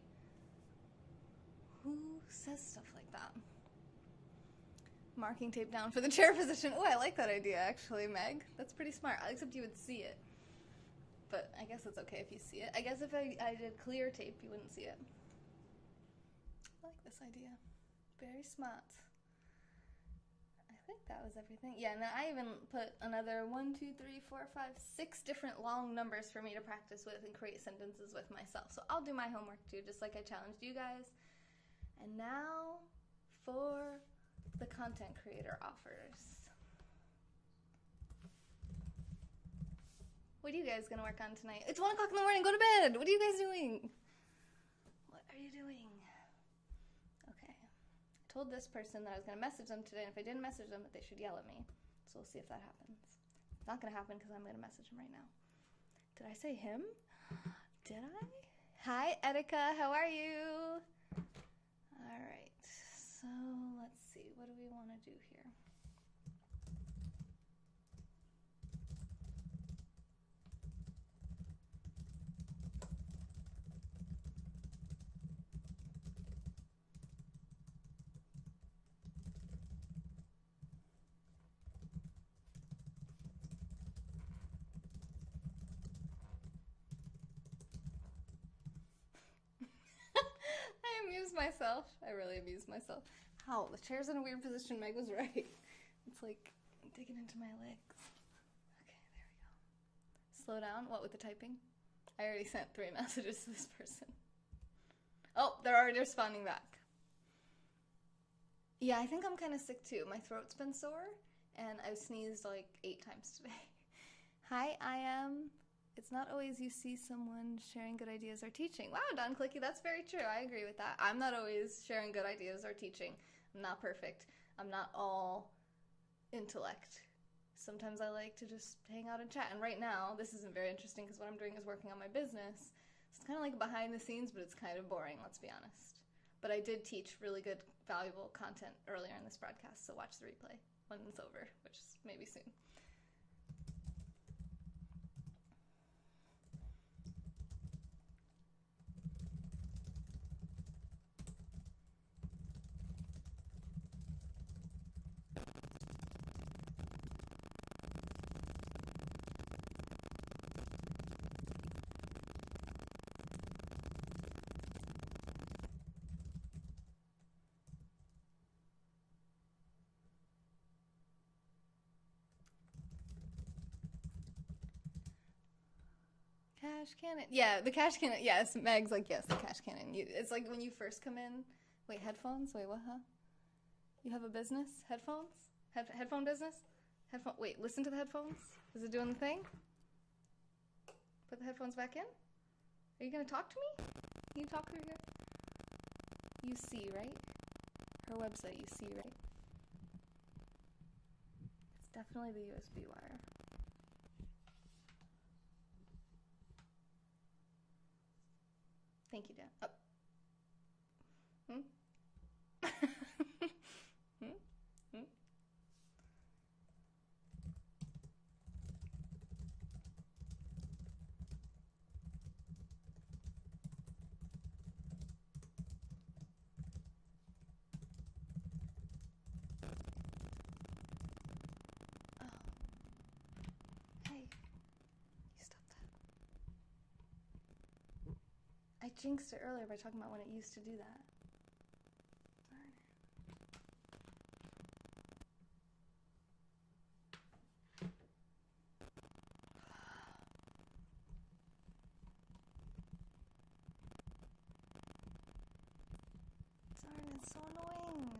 Who says stuff like that? Marking tape down for the chair position. Oh, I like that idea, actually, Meg. That's pretty smart, except you would see it. But I guess it's okay if you see it. I guess if I did clear tape, you wouldn't see it. I like this idea. Very smart. I think that was everything. Yeah, and then I even put another 1, 2, 3, 4, 5, 6 different long numbers for me to practice with and create sentences with myself. So I'll do my homework too, just like I challenged you guys. And now for the content creator offers. What are you guys going to work on tonight? It's 1 o'clock in the morning. Go to bed. What are you guys doing? What are you doing? Okay. I told this person that I was going to message them today, and if I didn't message them, that they should yell at me. So we'll see if that happens. It's not going to happen because I'm going to message him right now. Did I say him? Did I? Hi, Etika. How are you? All right. So let's see. What do we want to do here? myself. I really amused myself. Ow, the chair's in a weird position. Meg was right. It's like digging into my legs. Okay, there we go. Slow down. What with the typing? I already sent 3 messages to this person. Oh, they're already responding back. Yeah, I think I'm kind of sick too. My throat's been sore, and I've sneezed like 8 times today. Hi, I am. It's not always you see someone sharing good ideas or teaching. Wow, Don Clicky, that's very true. I agree with that. I'm not always sharing good ideas or teaching. I'm not perfect. I'm not all intellect. Sometimes I like to just hang out and chat. And right now, this isn't very interesting because what I'm doing is working on my business. So it's kind of like behind the scenes, but it's kind of boring, let's be honest. But I did teach really good, valuable content earlier in this broadcast, so watch the replay when it's over, which is maybe soon. Cash cannon. Yeah, the cash cannon. Yes, Meg's like, yes, the cash cannon. It's like when you first come in. Wait, headphones? Wait, what, huh? You have a business? Headphones? Headphone business? Headphone. Wait, listen to the headphones? Is it doing the thing? Put the headphones back in? Are you going to talk to me? Can you talk through here? You see, right? Her website, you see, right? It's definitely the USB wire. Thank you, Dan. Oh. I jinxed it earlier by talking about when it used to do that. Darn it. Darn, it's so annoying.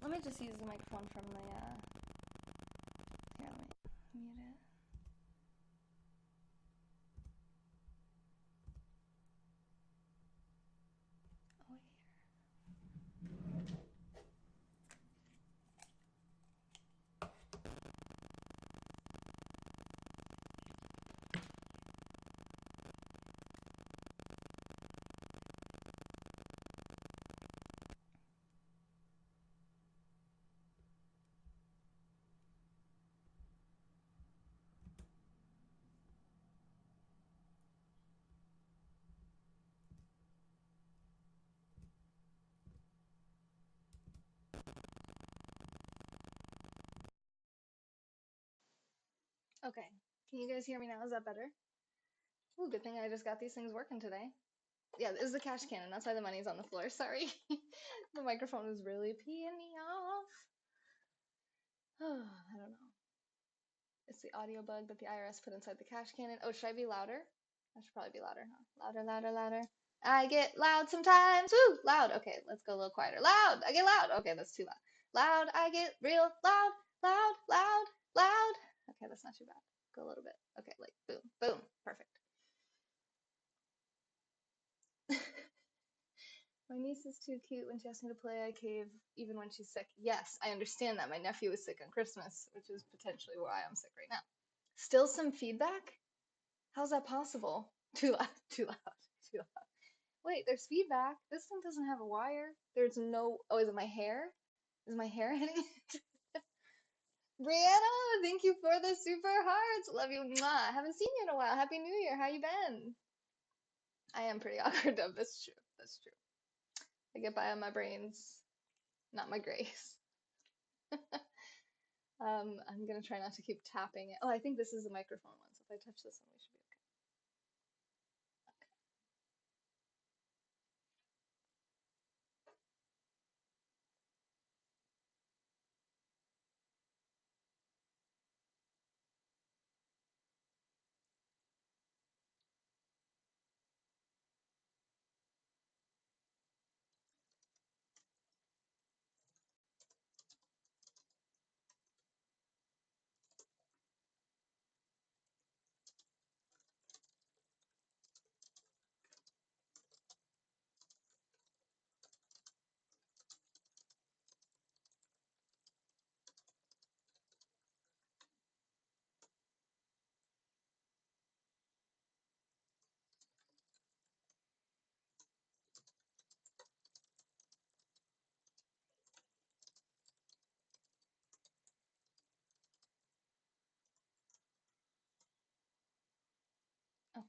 Let me just use the microphone from the, here, let me mute it. Okay, can you guys hear me now? Is that better? Ooh, good thing I just got these things working today. Yeah, this is the cash cannon. That's why the money's on the floor. Sorry. The microphone is really peeing me off. I don't know. It's the audio bug that the IRS put inside the cash cannon. Oh, should I be louder? I should probably be louder, huh? Louder, louder, louder. I get loud sometimes. Woo! Loud. Okay, let's go a little quieter. Loud! I get loud. Okay, that's too loud. Loud, I get real loud, loud, loud, loud. Okay, that's not too bad. Go a little bit. Okay, like boom, boom. Perfect. My niece is too cute. When she asks me to play, I cave even when she's sick. Yes, I understand that. My nephew was sick on Christmas, which is potentially why I'm sick right now. Still some feedback? How's that possible? Too loud, too loud, too loud. Wait, there's feedback. This one doesn't have a wire. There's no. Oh, is it my hair? Is my hair hitting it? Brianna, thank you for the super hearts. Love you. Mwah. Haven't seen you in a while. Happy New Year. How you been? I am pretty awkward, though. That's true. That's true. I get by on my brains, not my grace. I'm gonna try not to keep tapping it. Oh, I think this is the microphone one, so if I touch this one, we should be okay.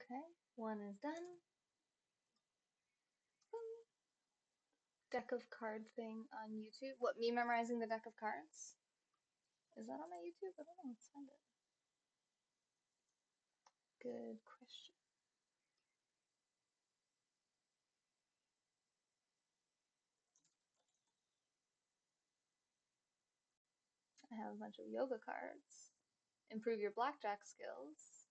Okay, one is done. Boom. Deck of card thing on YouTube. What, me memorizing the deck of cards? Is that on my YouTube? I don't know. Let's find it. Good question. I have a bunch of yoga cards. Improve your blackjack skills.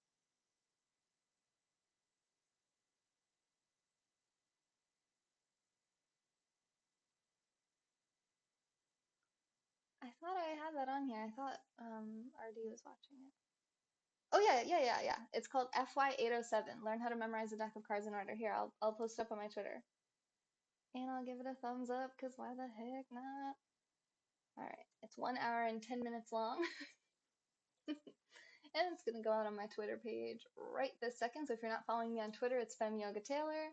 I thought I had that on here. I thought RD was watching it. Oh yeah. It's called FY807. Learn how to memorize a deck of cards in order. Here, I'll post it up on my Twitter. And I'll give it a thumbs up, because why the heck not? Alright, it's 1 hour and 10 minutes long. And it's gonna go out on my Twitter page right this second. So if you're not following me on Twitter, it's FemYogaTaylor.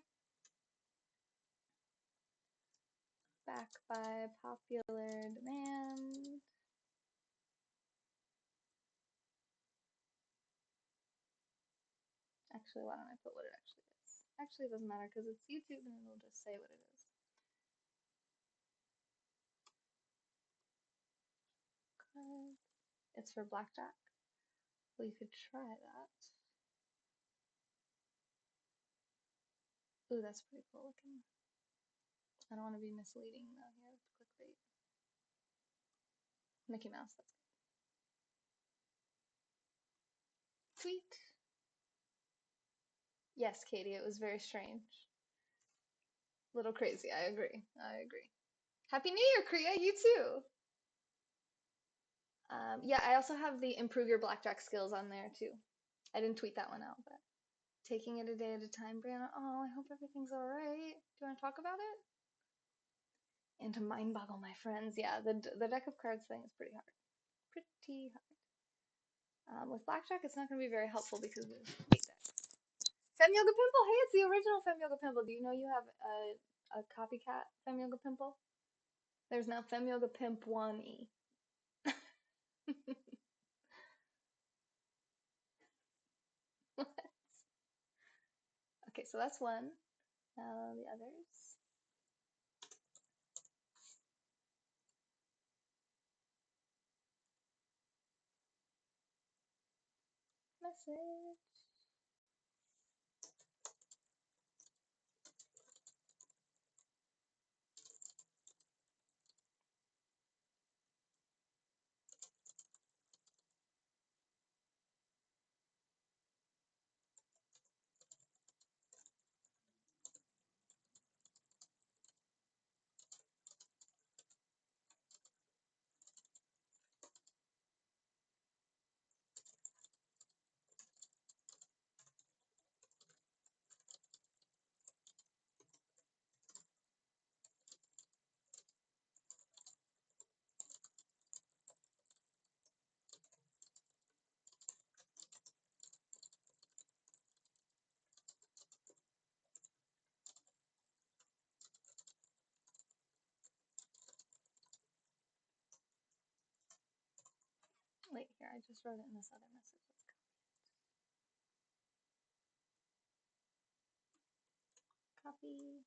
Back by popular demand. Actually, why don't I put what it actually is? Actually, it doesn't matter because it's YouTube and it'll just say what it is. It's for blackjack. Well, you could try that. Ooh, that's pretty cool looking. I don't want to be misleading though here with clickbait. Mickey Mouse, that's good. Sweet. Yes, Katie, it was very strange. Little crazy, I agree. Happy New Year, Kriya, you too! Yeah, I also have the improve your blackjack skills on there too. I didn't tweet that one out, but taking it a day at a time, Brianna. Oh, I hope everything's alright. Do you want to talk about it? And to mind boggle my friends, yeah, the deck of cards thing is pretty hard. Pretty hard. With blackjack, it's not going to be very helpful because there's 8 decks. Fem Yoga Pimple! Hey, it's the original Fem Yoga Pimple. Do you know you have a copycat Fem Yoga Pimple? There's now Fem Yoga Pimp 1E. Okay, so that's one. Now the others. Message. Wait, here, I just wrote it in this other message. Let's copy.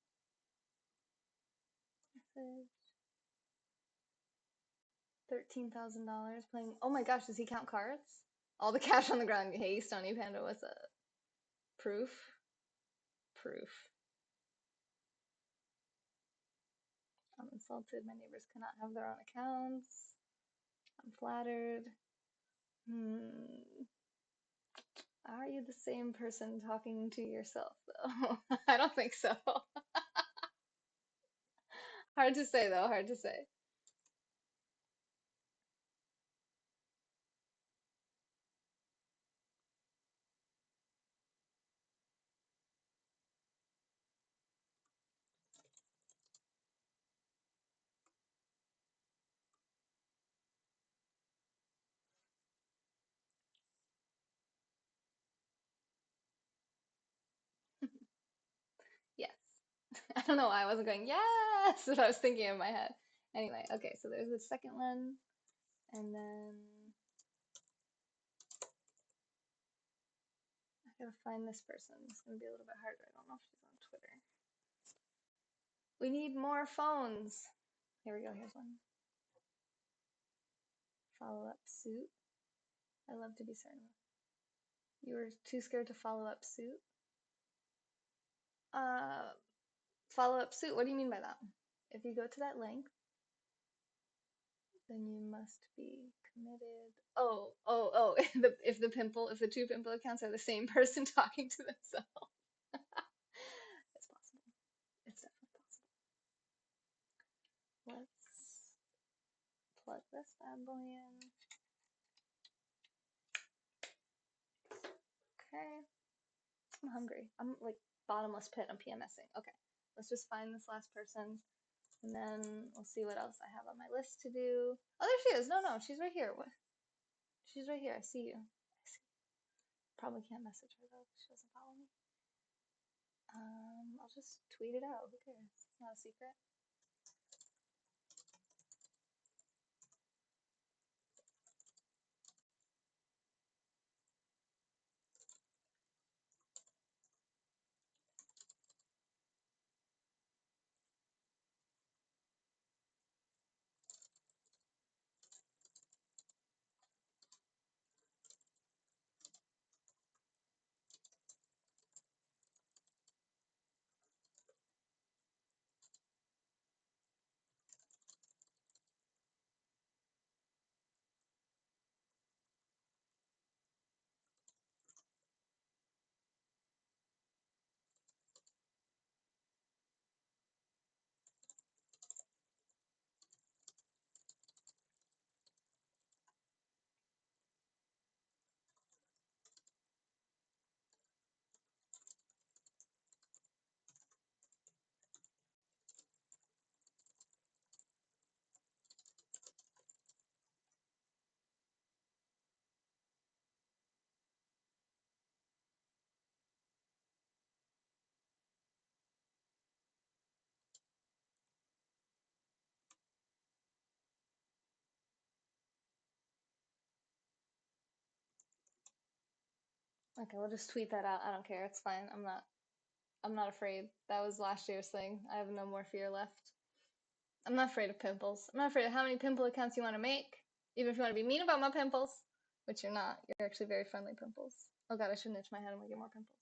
Message. $13,000 playing. Oh my gosh, does he count cards? All the cash on the ground. Hey, Stony Panda, what's up? Proof? Proof. I'm insulted. My neighbors cannot have their own accounts. I'm flattered. Are you the same person talking to yourself, though? I don't think so. Hard to say, though. Hard to say. Yes. I don't know why I wasn't going, yes, but I was thinking in my head. Anyway, okay, so there's the second one. And then gotta find this person. It's gonna be a little bit harder. I don't know if she's on Twitter. We need more phones. Here we go. Here's one. Follow up suit. I love to be certain. You were too scared to follow up suit? Follow up suit. What do you mean by that? If you go to that link, then you must be committed. Oh. If the two pimple accounts are the same person talking to themselves. It's possible. It's definitely possible. Let's plug this bad boy in. Okay. I'm hungry. I'm like bottomless pit. I'm PMSing. Okay. Let's just find this last person, and then we'll see what else I have on my list to do. Oh, there she is. No, she's right here. What? She's right here. I see you. I see. Probably can't message her though. She doesn't follow me. I'll just tweet it out. Who cares? It's not a secret. Okay, we'll just tweet that out. I don't care. It's fine. I'm not afraid. That was last year's thing. I have no more fear left. I'm not afraid of pimples. I'm not afraid of how many pimple accounts you want to make. Even if you want to be mean about my pimples, which you're not. You're actually very friendly pimples. Oh god, I shouldn't itch my head. I'm gonna get more pimples.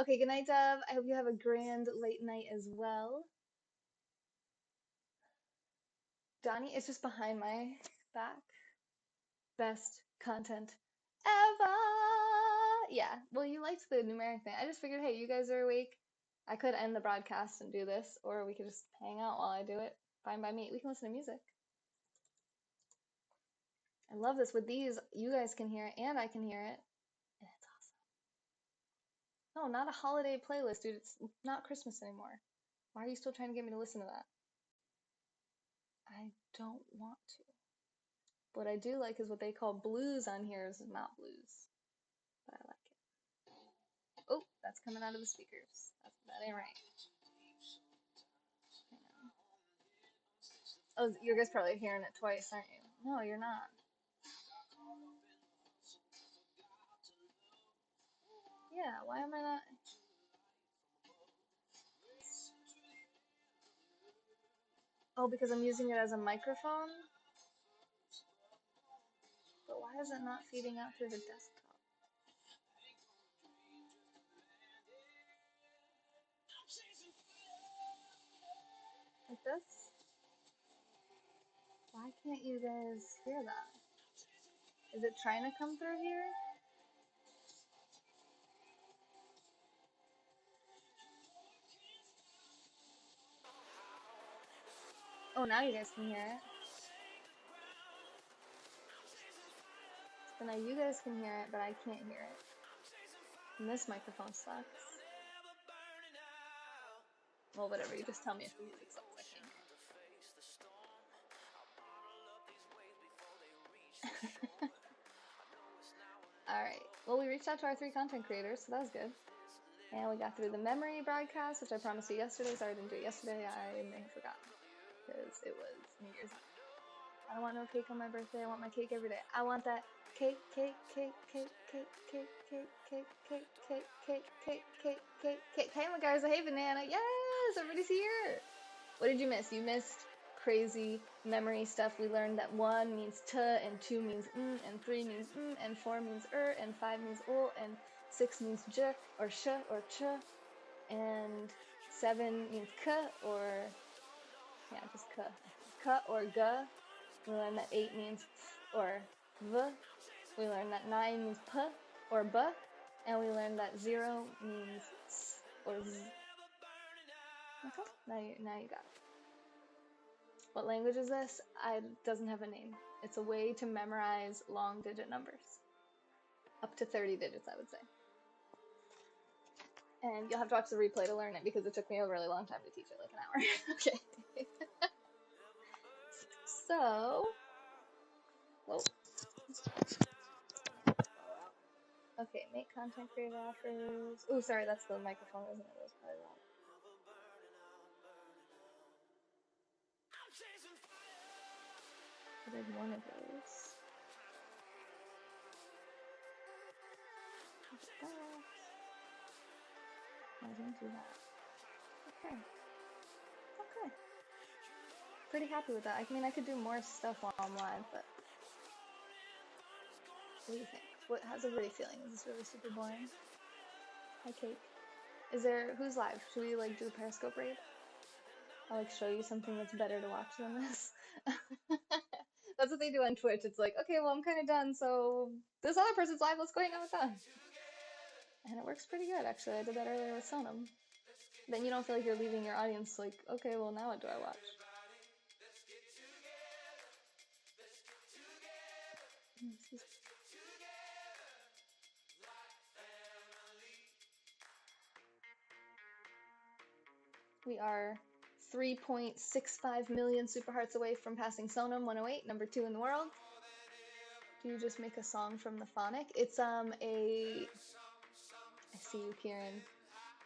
Okay, good night, Dove. I hope you have a grand late night as well. Donnie, it's just behind my back. Best content ever. Yeah, well, you liked the numeric thing. I just figured, hey, you guys are awake. I could end the broadcast and do this, or we could just hang out while I do it. Fine by me. We can listen to music. I love this. With these, you guys can hear it, and I can hear it. And it's awesome. No, not a holiday playlist, dude. It's not Christmas anymore. Why are you still trying to get me to listen to that? I don't want to. What I do like is what they call blues on here is not blues. But I like it. Oh, that's coming out of the speakers. That ain't right. Oh, you guys probably hearing it twice, aren't you? No, you're not. Yeah, why am I not? Oh, because I'm using it as a microphone? But why is it not feeding out through the desktop? Like this? Why can't you guys hear that? Is it trying to come through here? Oh, now you guys can hear it. So now you guys can hear it, but I can't hear it. And this microphone sucks. Well, whatever, you just tell me if the music sucks. I can't hear it. Alright, well, we reached out to our 3 content creators, so that was good. And we got through the memory broadcast, which I promised you yesterday. Sorry I didn't do it yesterday. I may have forgotten because it was New Year's Eve. I don't want no cake on my birthday. I want my cake every day. I want that cake, cake, cake, cake, cake, cake, cake, cake, cake, cake, cake, cake, cake, cake, cake. Hey, my guys, hey, banana. Yes, everybody's here. What did you miss? You missed crazy memory stuff. We learned that 1 means t, and 2 means and 3 means and 4 means and 5 means and 6 means j, or sh, or ch, and 7 means k, or, yeah, just k. K or g. We learned that 8 means f or v. We learned that 9 means p or b. And we learned that 0 means s or z. Okay, now you got it. What language is this? It doesn't have a name. It's a way to memorize long digit numbers. Up to 30 digits, I would say. And you'll have to watch the replay to learn it because it took me a really long time to teach it, like an hour. Okay. So, whoa. Okay, make content creator offers. Oh, sorry, that's the microphone, isn't it? That was probably loud. I did one of those. I didn't do that. Okay. Okay. Pretty happy with that. I mean, I could do more stuff while I'm live, but what do you think? How's everybody feeling? Is this really super boring? Hi, Cake. Who's live? Should we, like, do a Periscope raid? I'll, like, show you something that's better to watch than this. That's what they do on Twitch. It's like, okay, well, I'm kind of done, so this other person's live, let's go hang out with them. And it works pretty good, actually. I did that earlier with Sonam. Then you don't feel like you're leaving your audience like, okay, well, now what do I watch? We are 3.65 million super hearts away from passing Sonam 108, number 2 in the world. Do you just make a song from the Phonetic? It's I see you, Kieran.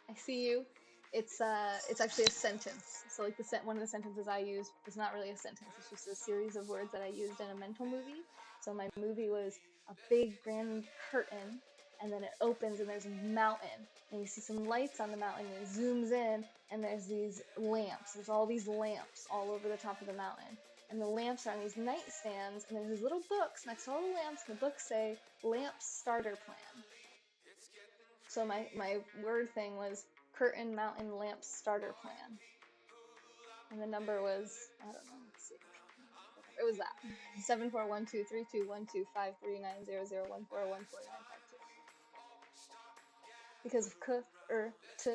I see you. It's actually a sentence. So like one of the sentences I used is not really a sentence. It's just a series of words that I used in a mental movie. So my movie was a big grand curtain, and then it opens and there's a mountain, and you see some lights on the mountain, and it zooms in, and there's these lamps. There's all these lamps all over the top of the mountain. And the lamps are on these nightstands, and there's these little books next to all the lamps, and the books say, Lamp Starter Plan. So my word thing was curtain mountain lamp starter plan. And the number was, I don't know, let's see. It was that. 74123212539001414952. Because of k, t, t,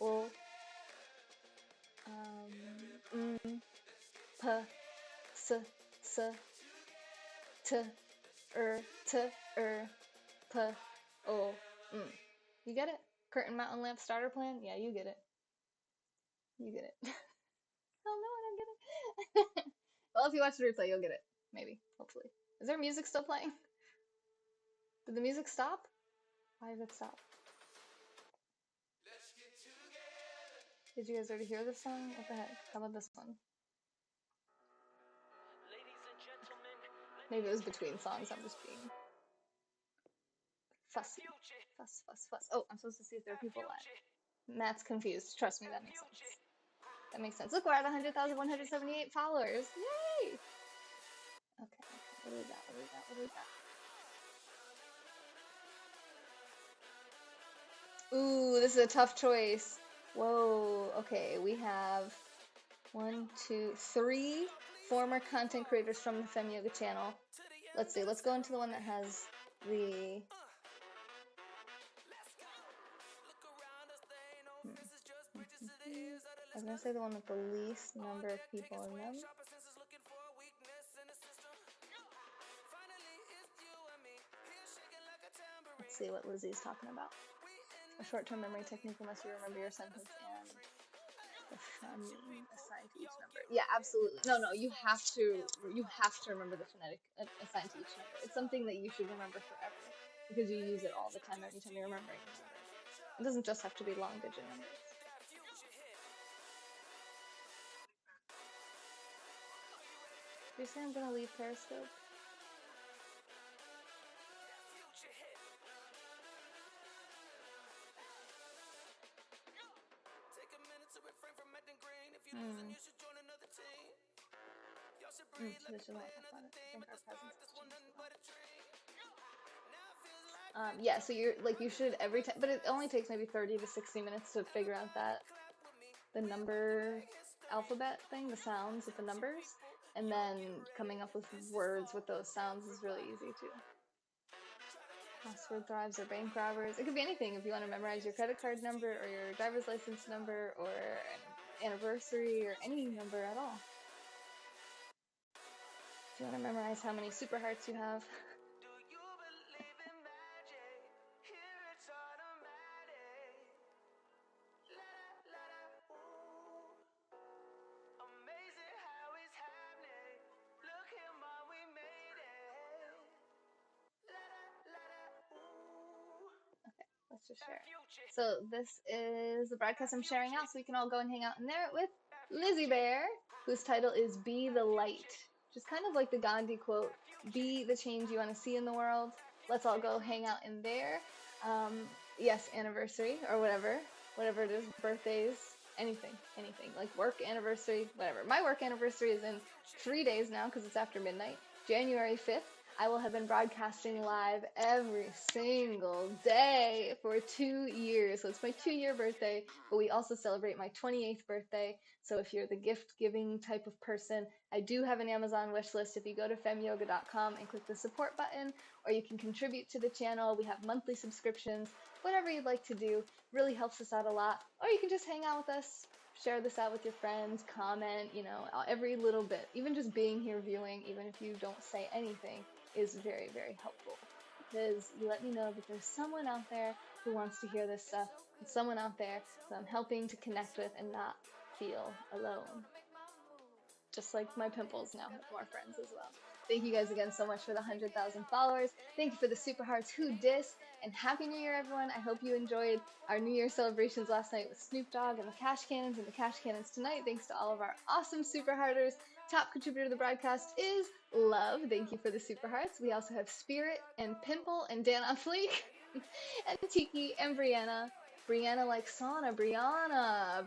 o, p, s, t, t, p, o, You get it? Curtain mountain lamp starter plan? Yeah, you get it. You get it. Oh no, I don't get it. Well, if you watch the replay, you'll get it. Maybe. Hopefully. Is there music still playing? Did the music stop? Why did it stop? Did you guys already hear this song? What the heck? How about this one? Maybe it was between songs. I'm just being fussy. Fuss. Oh, I'm supposed to see if there are people live. Matt's confused. Trust me, that makes sense. That makes sense. Look, we're at 100,178 followers. Yay! Okay. What do we got? Ooh, this is a tough choice. Whoa. Okay, we have 1, 2, 3 former content creators from the Fem Yoga channel. Let's see. Let's go into the one that has the... I was going to say the one with the least number of people in them. Let's see what Lizzie's talking about. A short-term memory technique unless you remember your sentence and the phoneme assigned to each number. Yeah, absolutely. No, you have to remember the phonetic assigned to each number. It's something that you should remember forever because you use it all the time every time you're remembering a number. It doesn't just have to be long digit numbers. Seriously, I'm gonna leave Periscope. So this is not for fun. I think our presence has changed a lot. Yeah, so you're like, you should every time, but it only takes maybe 30 to 60 minutes to figure out that the number alphabet thing, the sounds with the numbers, and then coming up with words with those sounds is really easy too. Password thrives or bank robbers. It could be anything. If you want to memorize your credit card number or your driver's license number or an anniversary or any number at all. If you want to memorize how many super hearts you have. Let's just share it. So this is the broadcast I'm sharing out, so we can all go and hang out in there with Lizzie Bear, whose title is Be the Light. Which is kind of like the Gandhi quote, be the change you want to see in the world. Let's all go hang out in there. Yes, anniversary or whatever it is, birthdays, anything, like work anniversary, whatever. My work anniversary is in 3 days now because it's after midnight, January 5th. I will have been broadcasting live every single day for 2 years. So it's my 2-year birthday, but we also celebrate my 28th birthday. So if you're the gift-giving type of person, I do have an Amazon wish list. If you go to femyoga.com and click the support button, or you can contribute to the channel. We have monthly subscriptions, whatever you'd like to do. Really helps us out a lot. Or you can just hang out with us, share this out with your friends, comment, you know, every little bit. Even just being here viewing, even if you don't say anything, is very, very helpful, because you let me know that there's someone out there who wants to hear this stuff, and someone out there that I'm helping to connect with and not feel alone. Just like my pimples now have more friends as well. Thank you guys again so much for the 100,000 followers. Thank you for the super hearts. Who dis? And Happy New Year, everyone. I hope you enjoyed our New Year celebrations last night with Snoop Dogg and the Cash Cannons, and the Cash Cannons tonight. Thanks to all of our awesome super hearters. Top contributor to the broadcast is Love. Thank you for the super hearts. We also have Spirit and Pimple and Dan on Fleek and Tiki and Brianna. Brianna like sauna. Brianna.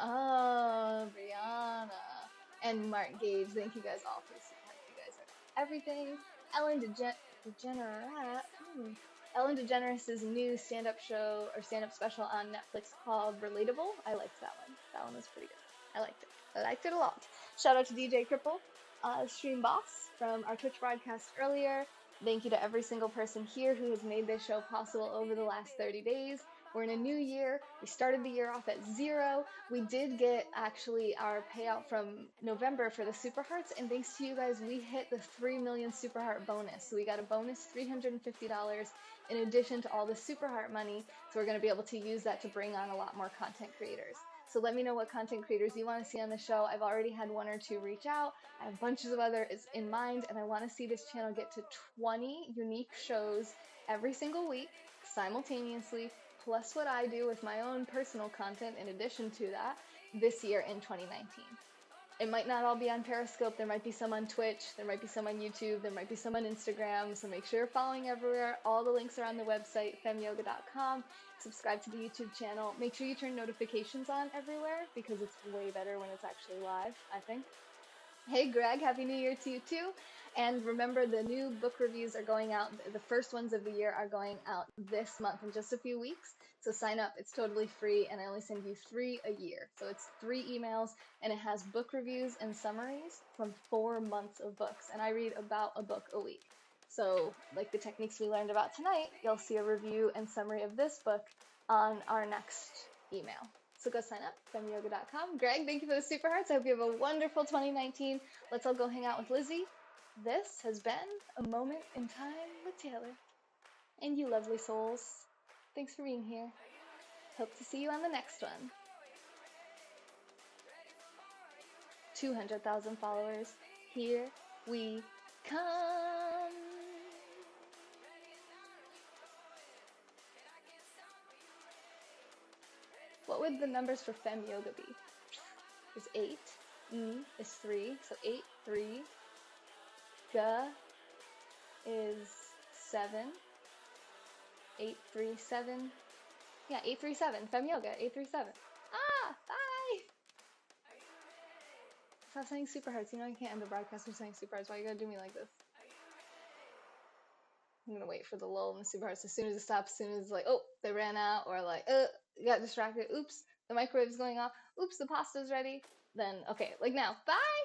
Oh, Brianna. And Mark Gage. Thank you guys all for the super hearts. You guys are everything. Ellen DeGeneres. Ellen DeGeneres' new stand-up show or stand-up special on Netflix called Relatable. I liked that one. That one was pretty good. I liked it. I liked it a lot. Shout out to DJ Cripple, Stream Boss from our Twitch broadcast earlier. Thank you to every single person here who has made this show possible over the last 30 days. We're in a new year. We started the year off at 0. We did get actually our payout from November for the Super Hearts, and thanks to you guys, we hit the 3 million Super Heart bonus. So we got a bonus $350 in addition to all the Super Heart money. So we're going to be able to use that to bring on a lot more content creators. So let me know what content creators you want to see on the show. I've already had 1 or 2 reach out. I have bunches of others in mind, and I want to see this channel get to 20 unique shows every single week simultaneously, plus what I do with my own personal content in addition to that this year in 2019. It might not all be on Periscope. There might be some on Twitch. There might be some on YouTube. There might be some on Instagram. So make sure you're following everywhere. All the links are on the website, femyoga.com. Subscribe to the YouTube channel. Make sure you turn notifications on everywhere because it's way better when it's actually live, I think. Hey Greg, Happy New Year to you too. And remember, the new book reviews are going out. The first ones of the year are going out this month in just a few weeks. So sign up. It's totally free, and I only send you 3 a year. So it's 3 emails, and it has book reviews and summaries from 4 months of books. And I read about a book a week. So like the techniques we learned about tonight, you'll see a review and summary of this book on our next email. So go sign up, femyoga.com. Greg, thank you for the super hearts. I hope you have a wonderful 2019. Let's all go hang out with Lizzie. This has been a moment in time with Taylor. And you lovely souls, thanks for being here. Hope to see you on the next one. 200,000 followers. Here we come. What would the numbers for Fem Yoga be? Is 8, is 3, so 8, 3. G is 7. 8, 3, 7. Yeah, 837. Fem Yoga, 837. Ah, bye! Stop saying super hearts. You know I can't end the broadcast with saying super hearts. Why you gotta do me like this? I'm gonna wait for the lull in the super hearts. As soon as it stops, as soon as like, oh, they ran out, or like, got distracted. Oops, the microwave's going off. Oops, the pasta's ready. Then, okay, like now. Bye!